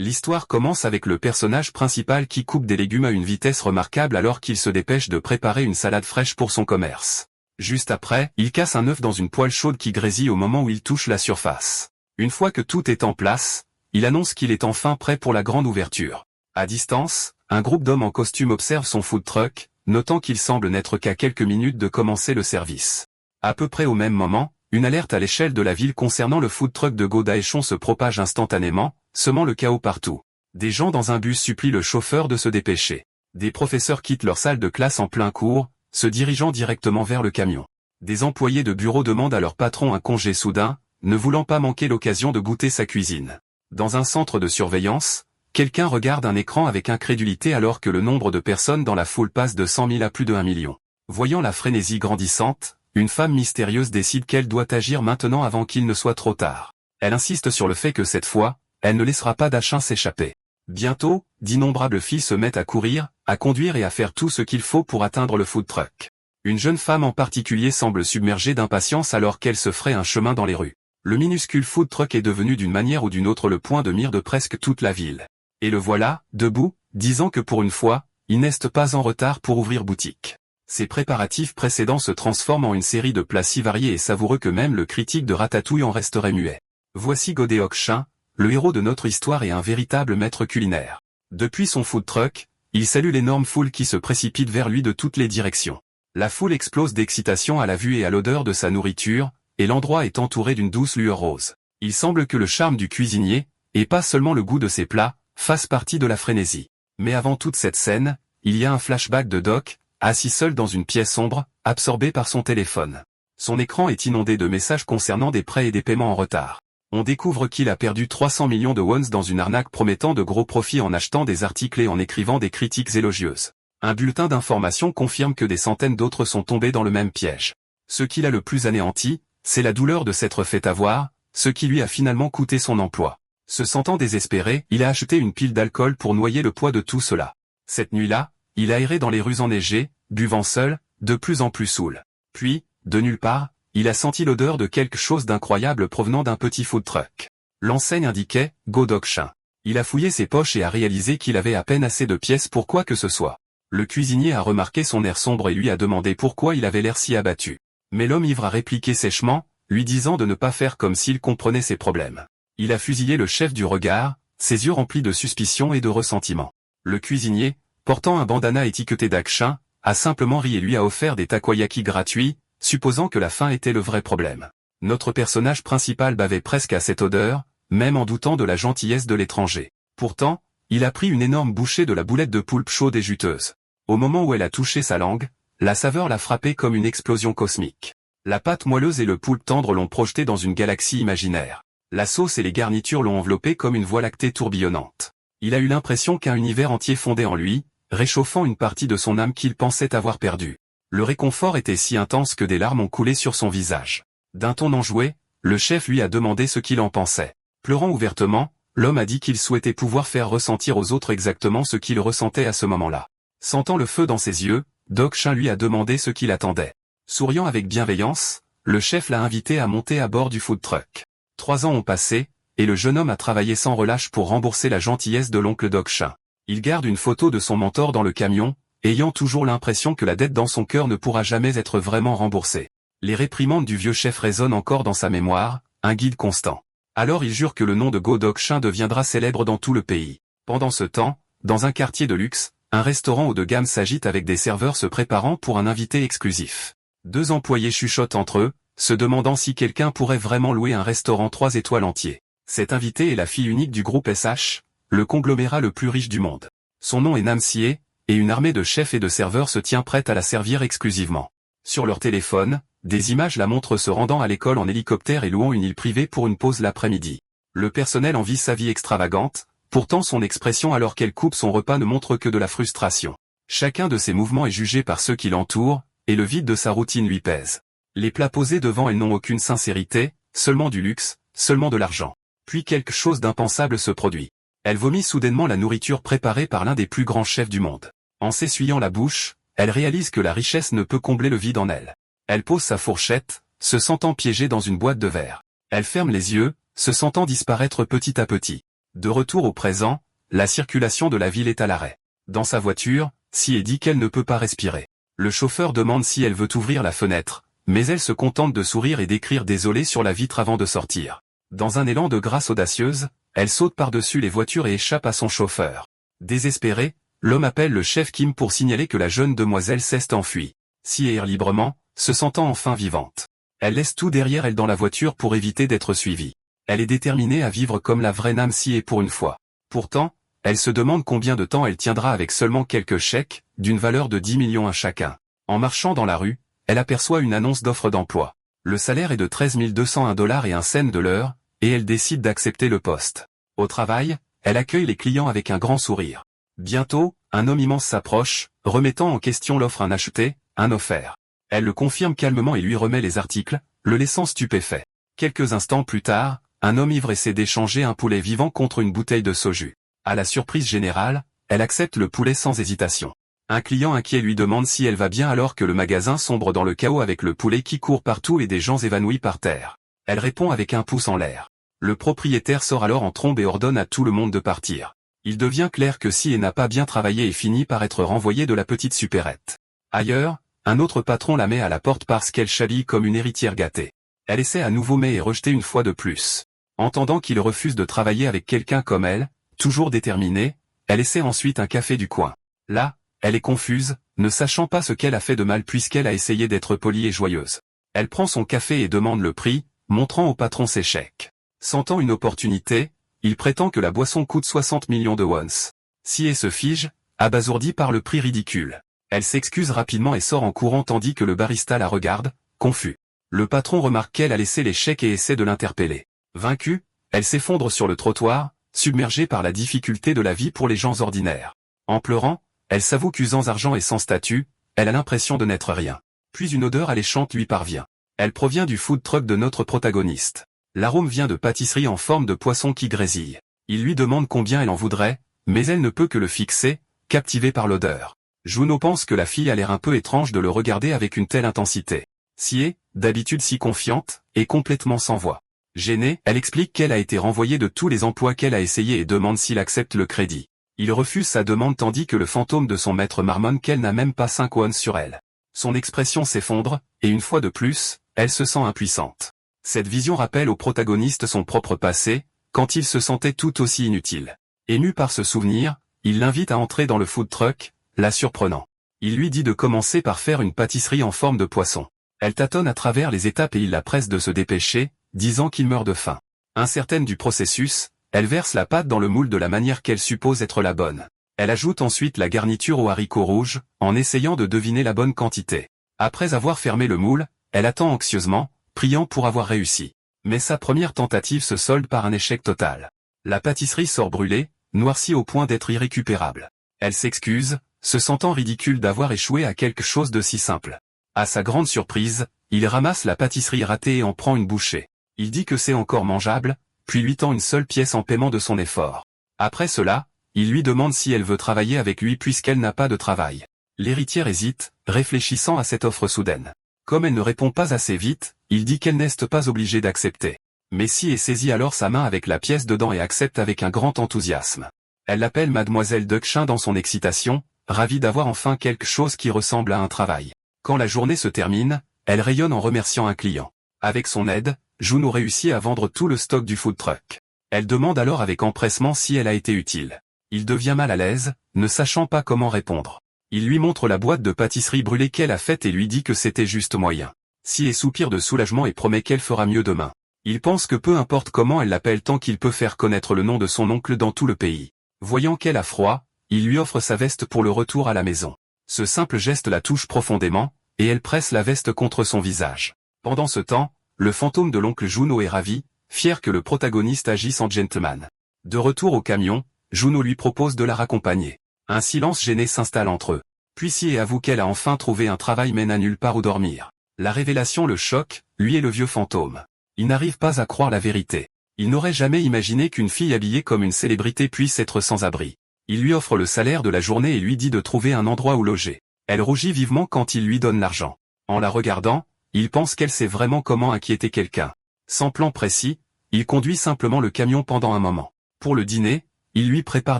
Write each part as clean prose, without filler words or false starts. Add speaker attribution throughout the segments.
Speaker 1: L'histoire commence avec le personnage principal qui coupe des légumes à une vitesse remarquable alors qu'il se dépêche de préparer une salade fraîche pour son commerce. Juste après, il casse un œuf dans une poêle chaude qui grésille au moment où il touche la surface. Une fois que tout est en place, il annonce qu'il est enfin prêt pour la grande ouverture. À distance, un groupe d'hommes en costume observe son food truck, notant qu'il semble n'être qu'à quelques minutes de commencer le service. À peu près au même moment, une alerte à l'échelle de la ville concernant le food truck de Godaechon se propage instantanément, semant le chaos partout. Des gens dans un bus supplient le chauffeur de se dépêcher. Des professeurs quittent leur salle de classe en plein cours, se dirigeant directement vers le camion. Des employés de bureau demandent à leur patron un congé soudain, ne voulant pas manquer l'occasion de goûter sa cuisine. Dans un centre de surveillance, quelqu'un regarde un écran avec incrédulité alors que le nombre de personnes dans la foule passe de 100 000 à plus de 1 million. Voyant la frénésie grandissante, une femme mystérieuse décide qu'elle doit agir maintenant avant qu'il ne soit trop tard. Elle insiste sur le fait que cette fois, elle ne laissera pas Dachin s'échapper. Bientôt, d'innombrables filles se mettent à courir, à conduire et à faire tout ce qu'il faut pour atteindre le food truck. Une jeune femme en particulier semble submergée d'impatience alors qu'elle se ferait un chemin dans les rues. Le minuscule food truck est devenu d'une manière ou d'une autre le point de mire de presque toute la ville. Et le voilà, debout, disant que pour une fois, il n'est pas en retard pour ouvrir boutique. Ces préparatifs précédents se transforment en une série de plats si variés et savoureux que même le critique de Ratatouille en resterait muet. Voici Godaechon, le héros de notre histoire et un véritable maître culinaire. Depuis son food truck, il salue l'énorme foule qui se précipite vers lui de toutes les directions. La foule explose d'excitation à la vue et à l'odeur de sa nourriture, et l'endroit est entouré d'une douce lueur rose. Il semble que le charme du cuisinier, et pas seulement le goût de ses plats, fasse partie de la frénésie. Mais avant toute cette scène, il y a un flashback de Doc, assis seul dans une pièce sombre, absorbé par son téléphone. Son écran est inondé de messages concernant des prêts et des paiements en retard. On découvre qu'il a perdu 300 millions de wons dans une arnaque promettant de gros profits en achetant des articles et en écrivant des critiques élogieuses. Un bulletin d'information confirme que des centaines d'autres sont tombés dans le même piège. Ce qui l'a le plus anéanti, c'est la douleur de s'être fait avoir, ce qui lui a finalement coûté son emploi. Se sentant désespéré, il a acheté une pile d'alcool pour noyer le poids de tout cela. Cette nuit-là, il a erré dans les rues enneigées, buvant seul, de plus en plus saoul. Puis, de nulle part, il a senti l'odeur de quelque chose d'incroyable provenant d'un petit food truck. L'enseigne indiquait « Godaechon ». Il a fouillé ses poches et a réalisé qu'il avait à peine assez de pièces pour quoi que ce soit. Le cuisinier a remarqué son air sombre et lui a demandé pourquoi il avait l'air si abattu. Mais l'homme ivre a répliqué sèchement, lui disant de ne pas faire comme s'il comprenait ses problèmes. Il a fusillé le chef du regard, ses yeux remplis de suspicion et de ressentiment. Le cuisinier, portant un bandana étiqueté Dakshin, a simplement ri et lui a offert des takoyaki gratuits, supposant que la faim était le vrai problème. Notre personnage principal bavait presque à cette odeur, même en doutant de la gentillesse de l'étranger. Pourtant, il a pris une énorme bouchée de la boulette de poulpe chaude et juteuse. Au moment où elle a touché sa langue, la saveur l'a frappé comme une explosion cosmique. La pâte moelleuse et le poulpe tendre l'ont projeté dans une galaxie imaginaire. La sauce et les garnitures l'ont enveloppé comme une voie lactée tourbillonnante. Il a eu l'impression qu'un univers entier fondait en lui, réchauffant une partie de son âme qu'il pensait avoir perdue. Le réconfort était si intense que des larmes ont coulé sur son visage. D'un ton enjoué, le chef lui a demandé ce qu'il en pensait. Pleurant ouvertement, l'homme a dit qu'il souhaitait pouvoir faire ressentir aux autres exactement ce qu'il ressentait à ce moment-là. Sentant le feu dans ses yeux, Dakshin lui a demandé ce qu'il attendait. Souriant avec bienveillance, le chef l'a invité à monter à bord du food truck. 3 ans ont passé, et le jeune homme a travaillé sans relâche pour rembourser la gentillesse de l'oncle Dakshin. Il garde une photo de son mentor dans le camion, ayant toujours l'impression que la dette dans son cœur ne pourra jamais être vraiment remboursée. Les réprimandes du vieux chef résonnent encore dans sa mémoire, un guide constant. Alors il jure que le nom de Godaechon deviendra célèbre dans tout le pays. Pendant ce temps, dans un quartier de luxe, un restaurant haut de gamme s'agite avec des serveurs se préparant pour un invité exclusif. 2 employés chuchotent entre eux, se demandant si quelqu'un pourrait vraiment louer un restaurant 3 étoiles entier. Cet invité est la fille unique du groupe SH, le conglomérat le plus riche du monde. Son nom est Namsie, et une armée de chefs et de serveurs se tient prête à la servir exclusivement. Sur leur téléphone, des images la montrent se rendant à l'école en hélicoptère et louant une île privée pour une pause l'après-midi. Le personnel envie sa vie extravagante, pourtant son expression alors qu'elle coupe son repas ne montre que de la frustration. Chacun de ses mouvements est jugé par ceux qui l'entourent, et le vide de sa routine lui pèse. Les plats posés devant elle n'ont aucune sincérité, seulement du luxe, seulement de l'argent. Puis quelque chose d'impensable se produit. Elle vomit soudainement la nourriture préparée par l'un des plus grands chefs du monde. En s'essuyant la bouche, elle réalise que la richesse ne peut combler le vide en elle. Elle pose sa fourchette, se sentant piégée dans une boîte de verre. Elle ferme les yeux, se sentant disparaître petit à petit. De retour au présent, la circulation de la ville est à l'arrêt. Dans sa voiture, Sie dit qu'elle ne peut pas respirer. Le chauffeur demande si elle veut ouvrir la fenêtre, mais elle se contente de sourire et d'écrire désolé sur la vitre avant de sortir. Dans un élan de grâce audacieuse, elle saute par-dessus les voitures et échappe à son chauffeur. Désespéré, l'homme appelle le chef Kim pour signaler que la jeune demoiselle s'est enfuie. Sie erre librement, se sentant enfin vivante. Elle laisse tout derrière elle dans la voiture pour éviter d'être suivie. Elle est déterminée à vivre comme la vraie Nam Sie est pour une fois. Pourtant, elle se demande combien de temps elle tiendra avec seulement quelques chèques, d'une valeur de 10 millions à chacun. En marchant dans la rue, elle aperçoit une annonce d'offre d'emploi. Le salaire est de 13 201 $ et 1 cent de l'heure, et elle décide d'accepter le poste. Au travail, elle accueille les clients avec un grand sourire. Bientôt, un homme immense s'approche, remettant en question l'offre un acheté, un offert. Elle le confirme calmement et lui remet les articles, le laissant stupéfait. Quelques instants plus tard, un homme ivre essaie d'échanger un poulet vivant contre une bouteille de soju. À la surprise générale, elle accepte le poulet sans hésitation. Un client inquiet lui demande si elle va bien alors que le magasin sombre dans le chaos avec le poulet qui court partout et des gens évanouis par terre. Elle répond avec un pouce en l'air. Le propriétaire sort alors en trombe et ordonne à tout le monde de partir. Il devient clair que Sie n'a pas bien travaillé et finit par être renvoyée de la petite supérette. Ailleurs, un autre patron la met à la porte parce qu'elle s'habille comme une héritière gâtée. Elle essaie à nouveau mais est rejetée une fois de plus. Entendant qu'il refuse de travailler avec quelqu'un comme elle, toujours déterminée, elle essaie ensuite un café du coin. Là, elle est confuse, ne sachant pas ce qu'elle a fait de mal puisqu'elle a essayé d'être polie et joyeuse. Elle prend son café et demande le prix, montrant au patron ses chèques. Sentant une opportunité, il prétend que la boisson coûte 60 millions de wons. Sie se fige, abasourdie par le prix ridicule. Elle s'excuse rapidement et sort en courant tandis que le barista la regarde, confus. Le patron remarque qu'elle a laissé les chèques et essaie de l'interpeller. Vaincue, elle s'effondre sur le trottoir, submergée par la difficulté de la vie pour les gens ordinaires. En pleurant, elle s'avoue qu'usant argent et sans statut, elle a l'impression de n'être rien. Puis une odeur alléchante lui parvient. Elle provient du food truck de notre protagoniste. L'arôme vient de pâtisserie en forme de poisson qui grésille. Il lui demande combien elle en voudrait, mais elle ne peut que le fixer, captivée par l'odeur. Juno pense que la fille a l'air un peu étrange de le regarder avec une telle intensité. Sie, d'habitude si confiante, est complètement sans voix. Gênée, elle explique qu'elle a été renvoyée de tous les emplois qu'elle a essayé et demande s'il accepte le crédit. Il refuse sa demande tandis que le fantôme de son maître marmonne qu'elle n'a même pas 5 wons sur elle. Son expression s'effondre, et une fois de plus, elle se sent impuissante. Cette vision rappelle au protagoniste son propre passé, quand il se sentait tout aussi inutile. Ému par ce souvenir, il l'invite à entrer dans le food truck, la surprenant. Il lui dit de commencer par faire une pâtisserie en forme de poisson. Elle tâtonne à travers les étapes et il la presse de se dépêcher, disant qu'il meurt de faim. Incertaine du processus, elle verse la pâte dans le moule de la manière qu'elle suppose être la bonne. Elle ajoute ensuite la garniture aux haricots rouges, en essayant de deviner la bonne quantité. Après avoir fermé le moule, elle attend anxieusement, priant pour avoir réussi. Mais sa première tentative se solde par un échec total. La pâtisserie sort brûlée, noircie au point d'être irrécupérable. Elle s'excuse, se sentant ridicule d'avoir échoué à quelque chose de si simple. À sa grande surprise, il ramasse la pâtisserie ratée et en prend une bouchée. Il dit que c'est encore mangeable, puis lui tend une seule pièce en paiement de son effort. Après cela, il lui demande si elle veut travailler avec lui puisqu'elle n'a pas de travail. L'héritière hésite, réfléchissant à cette offre soudaine. Comme elle ne répond pas assez vite, il dit qu'elle n'est pas obligée d'accepter. Mais Sie saisit alors sa main avec la pièce dedans et accepte avec un grand enthousiasme. Elle l'appelle Mademoiselle Duckchin dans son excitation, ravie d'avoir enfin quelque chose qui ressemble à un travail. Quand la journée se termine, elle rayonne en remerciant un client. Avec son aide, Juno réussit à vendre tout le stock du food truck. Elle demande alors avec empressement si elle a été utile. Il devient mal à l'aise, ne sachant pas comment répondre. Il lui montre la boîte de pâtisserie brûlée qu'elle a faite et lui dit que c'était juste moyen. Sie soupire de soulagement et promet qu'elle fera mieux demain. Il pense que peu importe comment elle l'appelle tant qu'il peut faire connaître le nom de son oncle dans tout le pays. Voyant qu'elle a froid, il lui offre sa veste pour le retour à la maison. Ce simple geste la touche profondément, et elle presse la veste contre son visage. Pendant ce temps, le fantôme de l'oncle Juno est ravi, fier que le protagoniste agisse en gentleman. De retour au camion, Juno lui propose de la raccompagner. Un silence gêné s'installe entre eux. Puis Sie avoue qu'elle a enfin trouvé un travail mais n'a nulle part où dormir. La révélation le choque, lui et le vieux fantôme. Il n'arrive pas à croire la vérité. Il n'aurait jamais imaginé qu'une fille habillée comme une célébrité puisse être sans abri. Il lui offre le salaire de la journée et lui dit de trouver un endroit où loger. Elle rougit vivement quand il lui donne l'argent. En la regardant, il pense qu'elle sait vraiment comment inquiéter quelqu'un. Sans plan précis, il conduit simplement le camion pendant un moment. Pour le dîner, il lui prépare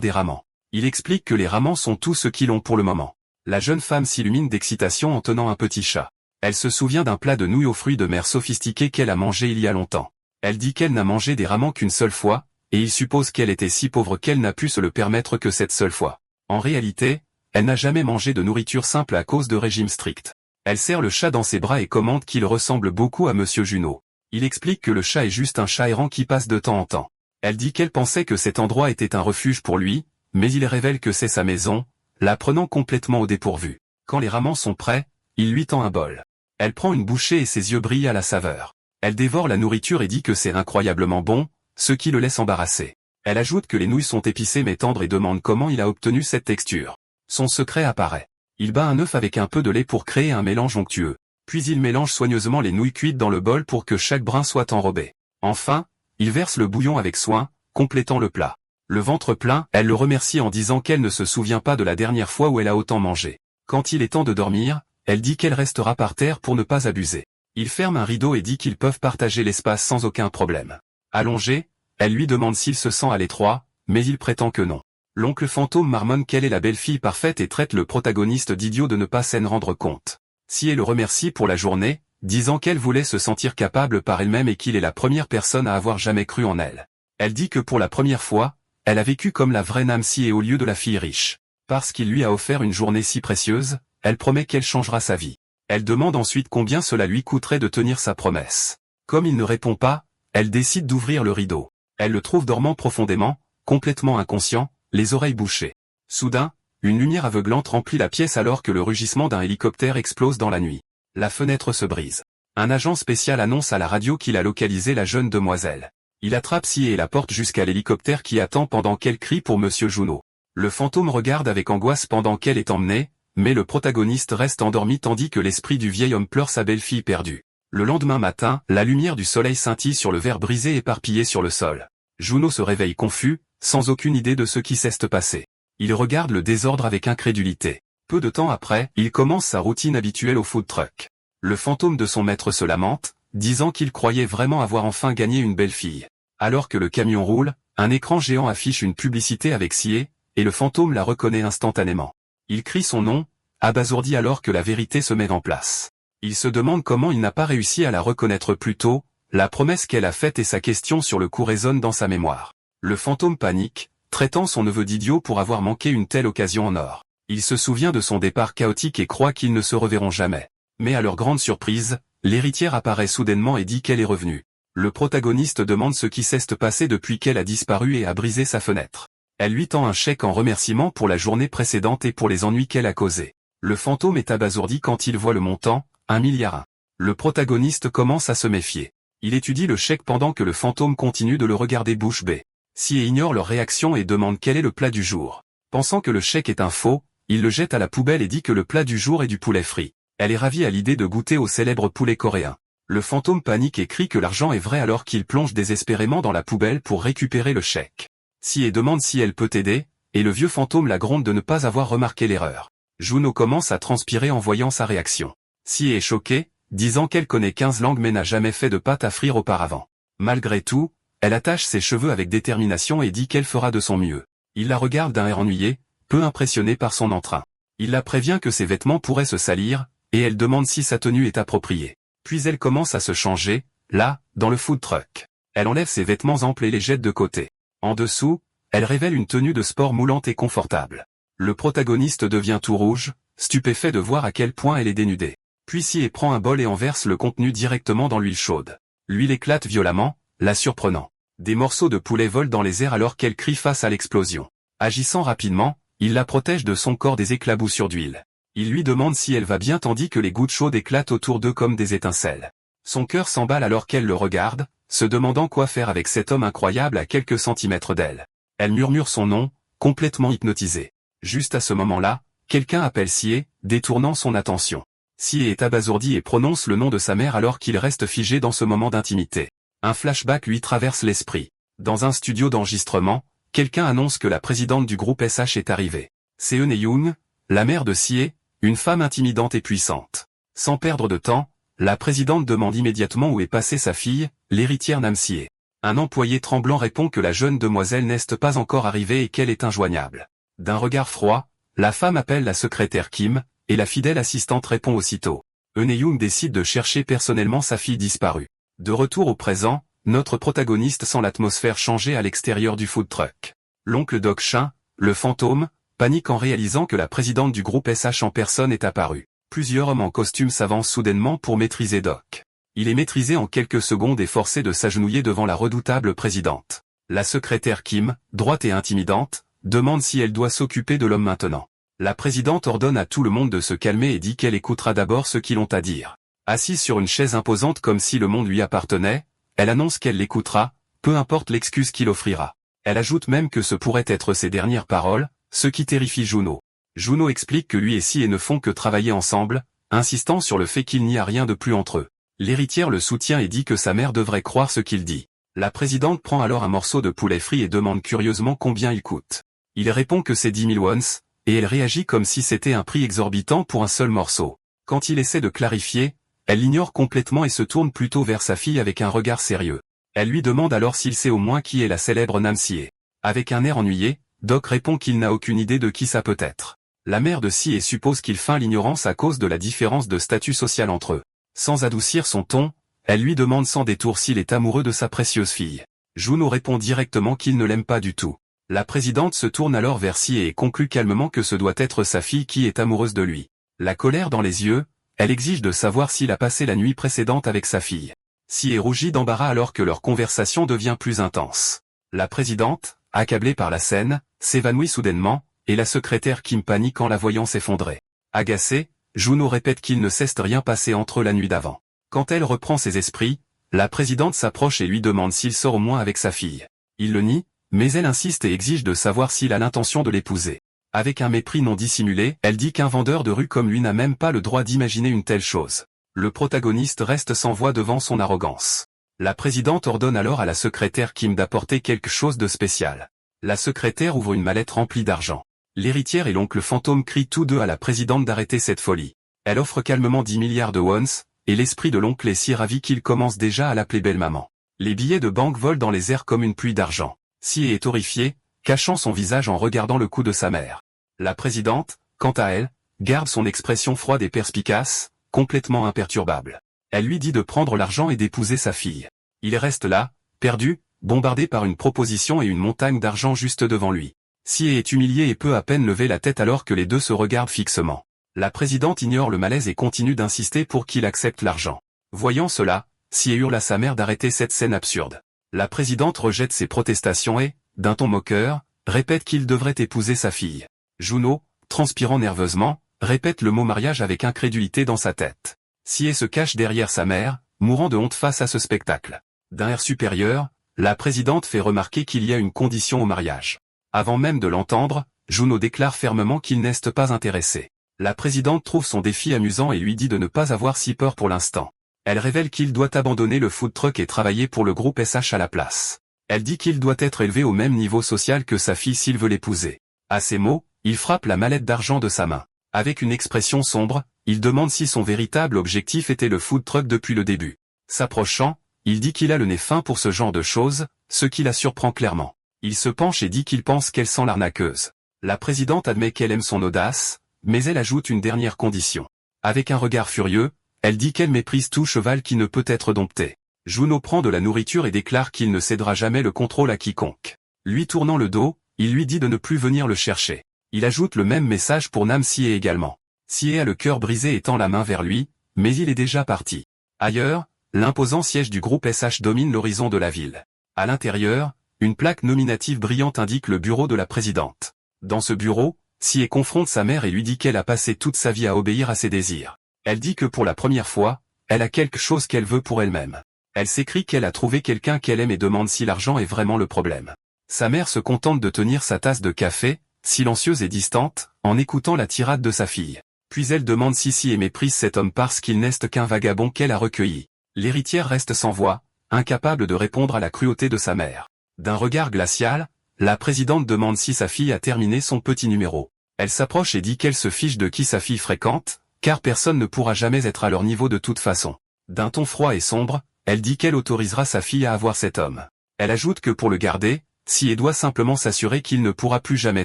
Speaker 1: des ramans. Il explique que les ramans sont tout ce qu'ils ont pour le moment. La jeune femme s'illumine d'excitation en tenant un petit chat. Elle se souvient d'un plat de nouilles aux fruits de mer sophistiqué qu'elle a mangé il y a longtemps. Elle dit qu'elle n'a mangé des ramans qu'une seule fois, et il suppose qu'elle était si pauvre qu'elle n'a pu se le permettre que cette seule fois. En réalité, elle n'a jamais mangé de nourriture simple à cause de régime strict. Elle serre le chat dans ses bras et commente qu'il ressemble beaucoup à Monsieur Junot. Il explique que le chat est juste un chat errant qui passe de temps en temps. Elle dit qu'elle pensait que cet endroit était un refuge pour lui, mais il révèle que c'est sa maison, la prenant complètement au dépourvu. Quand les ramans sont prêts, il lui tend un bol. Elle prend une bouchée et ses yeux brillent à la saveur. Elle dévore la nourriture et dit que c'est incroyablement bon, ce qui le laisse embarrassé. Elle ajoute que les nouilles sont épicées mais tendres et demande comment il a obtenu cette texture. Son secret apparaît. Il bat un œuf avec un peu de lait pour créer un mélange onctueux. Puis il mélange soigneusement les nouilles cuites dans le bol pour que chaque brin soit enrobé. Enfin, il verse le bouillon avec soin, complétant le plat. Le ventre plein, elle le remercie en disant qu'elle ne se souvient pas de la dernière fois où elle a autant mangé. Quand il est temps de dormir, elle dit qu'elle restera par terre pour ne pas abuser. Il ferme un rideau et dit qu'ils peuvent partager l'espace sans aucun problème. Allongé, elle lui demande s'il se sent à l'étroit, mais il prétend que non. L'oncle fantôme marmonne qu'elle est la belle-fille parfaite et traite le protagoniste d'idiot de ne pas s'en rendre compte. Si elle le remercie pour la journée, disant qu'elle voulait se sentir capable par elle-même et qu'il est la première personne à avoir jamais cru en elle. Elle dit que pour la première fois, elle a vécu comme la vraie Namsi et au lieu de la fille riche. Parce qu'il lui a offert une journée si précieuse, elle promet qu'elle changera sa vie. Elle demande ensuite combien cela lui coûterait de tenir sa promesse. Comme il ne répond pas, elle décide d'ouvrir le rideau. Elle le trouve dormant profondément, complètement inconscient, les oreilles bouchées. Soudain, une lumière aveuglante remplit la pièce alors que le rugissement d'un hélicoptère explose dans la nuit. La fenêtre se brise. Un agent spécial annonce à la radio qu'il a localisé la jeune demoiselle. Il attrape Si et la porte jusqu'à l'hélicoptère qui attend pendant qu'elle crie pour Monsieur Junot. Le fantôme regarde avec angoisse pendant qu'elle est emmenée, mais le protagoniste reste endormi tandis que l'esprit du vieil homme pleure sa belle-fille perdue. Le lendemain matin, la lumière du soleil scintille sur le verre brisé éparpillé sur le sol. Junot se réveille confus, sans aucune idée de ce qui s'est passé. Il regarde le désordre avec incrédulité. Peu de temps après, il commence sa routine habituelle au food truck. Le fantôme de son maître se lamente, disant qu'il croyait vraiment avoir enfin gagné une belle fille. Alors que le camion roule, un écran géant affiche une publicité avec Sie, et le fantôme la reconnaît instantanément. Il crie son nom, abasourdi alors que la vérité se met en place. Il se demande comment il n'a pas réussi à la reconnaître plus tôt, la promesse qu'elle a faite et sa question sur le coup résonnent dans sa mémoire. Le fantôme panique, traitant son neveu d'idiot pour avoir manqué une telle occasion en or. Il se souvient de son départ chaotique et croit qu'ils ne se reverront jamais. Mais à leur grande surprise, l'héritière apparaît soudainement et dit qu'elle est revenue. Le protagoniste demande ce qui s'est passé depuis qu'elle a disparu et a brisé sa fenêtre. Elle lui tend un chèque en remerciement pour la journée précédente et pour les ennuis qu'elle a causés. Le fantôme est abasourdi quand il voit le montant, 1 milliard. Le protagoniste commence à se méfier. Il étudie le chèque pendant que le fantôme continue de le regarder bouche bée. Sie ignore leur réaction et demande quel est le plat du jour. Pensant que le chèque est un faux, il le jette à la poubelle et dit que le plat du jour est du poulet frit. Elle est ravie à l'idée de goûter au célèbre poulet coréen. Le fantôme panique et crie que l'argent est vrai alors qu'il plonge désespérément dans la poubelle pour récupérer le chèque. Sie demande si elle peut aider, et le vieux fantôme la gronde de ne pas avoir remarqué l'erreur. Junot commence à transpirer en voyant sa réaction. Sie est choquée, disant qu'elle connaît 15 langues mais n'a jamais fait de pâte à frire auparavant. Malgré tout, elle attache ses cheveux avec détermination et dit qu'elle fera de son mieux. Il la regarde d'un air ennuyé, peu impressionné par son entrain. Il la prévient que ses vêtements pourraient se salir, et elle demande si sa tenue est appropriée. Puis elle commence à se changer, là, dans le food truck. Elle enlève ses vêtements amples et les jette de côté. En dessous, elle révèle une tenue de sport moulante et confortable. Le protagoniste devient tout rouge, stupéfait de voir à quel point elle est dénudée. Puis Sie prend un bol et en verse le contenu directement dans l'huile chaude. L'huile éclate violemment, la surprenant. Des morceaux de poulet volent dans les airs alors qu'elle crie face à l'explosion. Agissant rapidement, il la protège de son corps des éclaboussures d'huile. Il lui demande si elle va bien tandis que les gouttes chaudes éclatent autour d'eux comme des étincelles. Son cœur s'emballe alors qu'elle le regarde, se demandant quoi faire avec cet homme incroyable à quelques centimètres d'elle. Elle murmure son nom, complètement hypnotisée. Juste à ce moment-là, quelqu'un appelle Sie, détournant son attention. Sie est abasourdi et prononce le nom de sa mère alors qu'il reste figé dans ce moment d'intimité. Un flashback lui traverse l'esprit. Dans un studio d'enregistrement, quelqu'un annonce que la présidente du groupe SH est arrivée. Seon Hye-young, la mère de Sie, une femme intimidante et puissante. Sans perdre de temps, la présidente demande immédiatement où est passée sa fille, l'héritière Nam Sie. Un employé tremblant répond que la jeune demoiselle n'est pas encore arrivée et qu'elle est injoignable. D'un regard froid, la femme appelle la secrétaire Kim, et la fidèle assistante répond aussitôt. Eun-young décide de chercher personnellement sa fille disparue. De retour au présent, notre protagoniste sent l'atmosphère changer à l'extérieur du food truck. L'oncle Doc Shin, le fantôme, panique en réalisant que la présidente du groupe SH en personne est apparue. Plusieurs hommes en costume s'avancent soudainement pour maîtriser Doc. Il est maîtrisé en quelques secondes et forcé de s'agenouiller devant la redoutable présidente. La secrétaire Kim, droite et intimidante, demande si elle doit s'occuper de l'homme maintenant. La présidente ordonne à tout le monde de se calmer et dit qu'elle écoutera d'abord ce qu'ils ont à dire. Assise sur une chaise imposante comme si le monde lui appartenait, elle annonce qu'elle l'écoutera, peu importe l'excuse qu'il offrira. Elle ajoute même que ce pourrait être ses dernières paroles, ce qui terrifie Juno. Juno explique que lui et Sie ne font que travailler ensemble, insistant sur le fait qu'il n'y a rien de plus entre eux. L'héritière le soutient et dit que sa mère devrait croire ce qu'il dit. La présidente prend alors un morceau de poulet frit et demande curieusement combien il coûte. Il répond que c'est 10 000 wons, et elle réagit comme si c'était un prix exorbitant pour un seul morceau. Quand il essaie de clarifier, elle l'ignore complètement et se tourne plutôt vers sa fille avec un regard sérieux. Elle lui demande alors s'il sait au moins qui est la célèbre Nam Sie. Avec un air ennuyé, Doc répond qu'il n'a aucune idée de qui ça peut être. La mère de Sie suppose qu'il feint l'ignorance à cause de la différence de statut social entre eux. Sans adoucir son ton, elle lui demande sans détour s'il est amoureux de sa précieuse fille. Juno répond directement qu'il ne l'aime pas du tout. La présidente se tourne alors vers Sie et conclut calmement que ce doit être sa fille qui est amoureuse de lui. La colère dans les yeux, elle exige de savoir s'il a passé la nuit précédente avec sa fille. Sie rougit d'embarras alors que leur conversation devient plus intense. La présidente, accablée par la scène, s'évanouit soudainement, et la secrétaire Kim panique en la voyant s'effondrer. Agacée, Juno répète qu'il ne s'est rien passé entre eux la nuit d'avant. Quand elle reprend ses esprits, la présidente s'approche et lui demande s'il sort au moins avec sa fille. Il le nie, mais elle insiste et exige de savoir s'il a l'intention de l'épouser. Avec un mépris non dissimulé, elle dit qu'un vendeur de rue comme lui n'a même pas le droit d'imaginer une telle chose. Le protagoniste reste sans voix devant son arrogance. La présidente ordonne alors à la secrétaire Kim d'apporter quelque chose de spécial. La secrétaire ouvre une mallette remplie d'argent. L'héritière et l'oncle fantôme crient tous deux à la présidente d'arrêter cette folie. Elle offre calmement 10 milliards de wons, et l'esprit de l'oncle est si ravi qu'il commence déjà à l'appeler belle-maman. Les billets de banque volent dans les airs comme une pluie d'argent. Sie est horrifiée, cachant son visage en regardant le cou de sa mère. La présidente, quant à elle, garde son expression froide et perspicace, complètement imperturbable. Elle lui dit de prendre l'argent et d'épouser sa fille. Il reste là, perdu, bombardé par une proposition et une montagne d'argent juste devant lui. Sie est humilié et peut à peine lever la tête alors que les deux se regardent fixement. La présidente ignore le malaise et continue d'insister pour qu'il accepte l'argent. Voyant cela, Sie hurle à sa mère d'arrêter cette scène absurde. La présidente rejette ses protestations et, d'un ton moqueur, répète qu'il devrait épouser sa fille. Juno, transpirant nerveusement, répète le mot mariage avec incrédulité dans sa tête. Sie se cache derrière sa mère, mourant de honte face à ce spectacle. D'un air supérieur, la présidente fait remarquer qu'il y a une condition au mariage. Avant même de l'entendre, Juno déclare fermement qu'il n'est pas intéressé. La présidente trouve son défi amusant et lui dit de ne pas avoir si peur pour l'instant. Elle révèle qu'il doit abandonner le food truck et travailler pour le groupe SH à la place. Elle dit qu'il doit être élevé au même niveau social que sa fille s'il veut l'épouser. À ces mots, il frappe la mallette d'argent de sa main. Avec une expression sombre, il demande si son véritable objectif était le food truck depuis le début. S'approchant, il dit qu'il a le nez fin pour ce genre de choses, ce qui la surprend clairement. Il se penche et dit qu'il pense qu'elle sent l'arnaqueuse. La présidente admet qu'elle aime son audace, mais elle ajoute une dernière condition. Avec un regard furieux, elle dit qu'elle méprise tout cheval qui ne peut être dompté. Juno prend de la nourriture et déclare qu'il ne cédera jamais le contrôle à quiconque. Lui tournant le dos, il lui dit de ne plus venir le chercher. Il ajoute le même message pour Nam Sie également. Sie a le cœur brisé et tend la main vers lui, mais il est déjà parti. Ailleurs, l'imposant siège du groupe SH domine l'horizon de la ville. À l'intérieur, une plaque nominative brillante indique le bureau de la présidente. Dans ce bureau, Sie confronte sa mère et lui dit qu'elle a passé toute sa vie à obéir à ses désirs. Elle dit que pour la première fois, elle a quelque chose qu'elle veut pour elle-même. Elle s'écrie qu'elle a trouvé quelqu'un qu'elle aime et demande si l'argent est vraiment le problème. Sa mère se contente de tenir sa tasse de café, silencieuse et distante, en écoutant la tirade de sa fille. Puis elle demande si Sie méprise cet homme parce qu'il n'est qu'un vagabond qu'elle a recueilli. L'héritière reste sans voix, incapable de répondre à la cruauté de sa mère. D'un regard glacial, la présidente demande si sa fille a terminé son petit numéro. Elle s'approche et dit qu'elle se fiche de qui sa fille fréquente, car personne ne pourra jamais être à leur niveau de toute façon. D'un ton froid et sombre, elle dit qu'elle autorisera sa fille à avoir cet homme. Elle ajoute que pour le garder, Si doit simplement s'assurer qu'il ne pourra plus jamais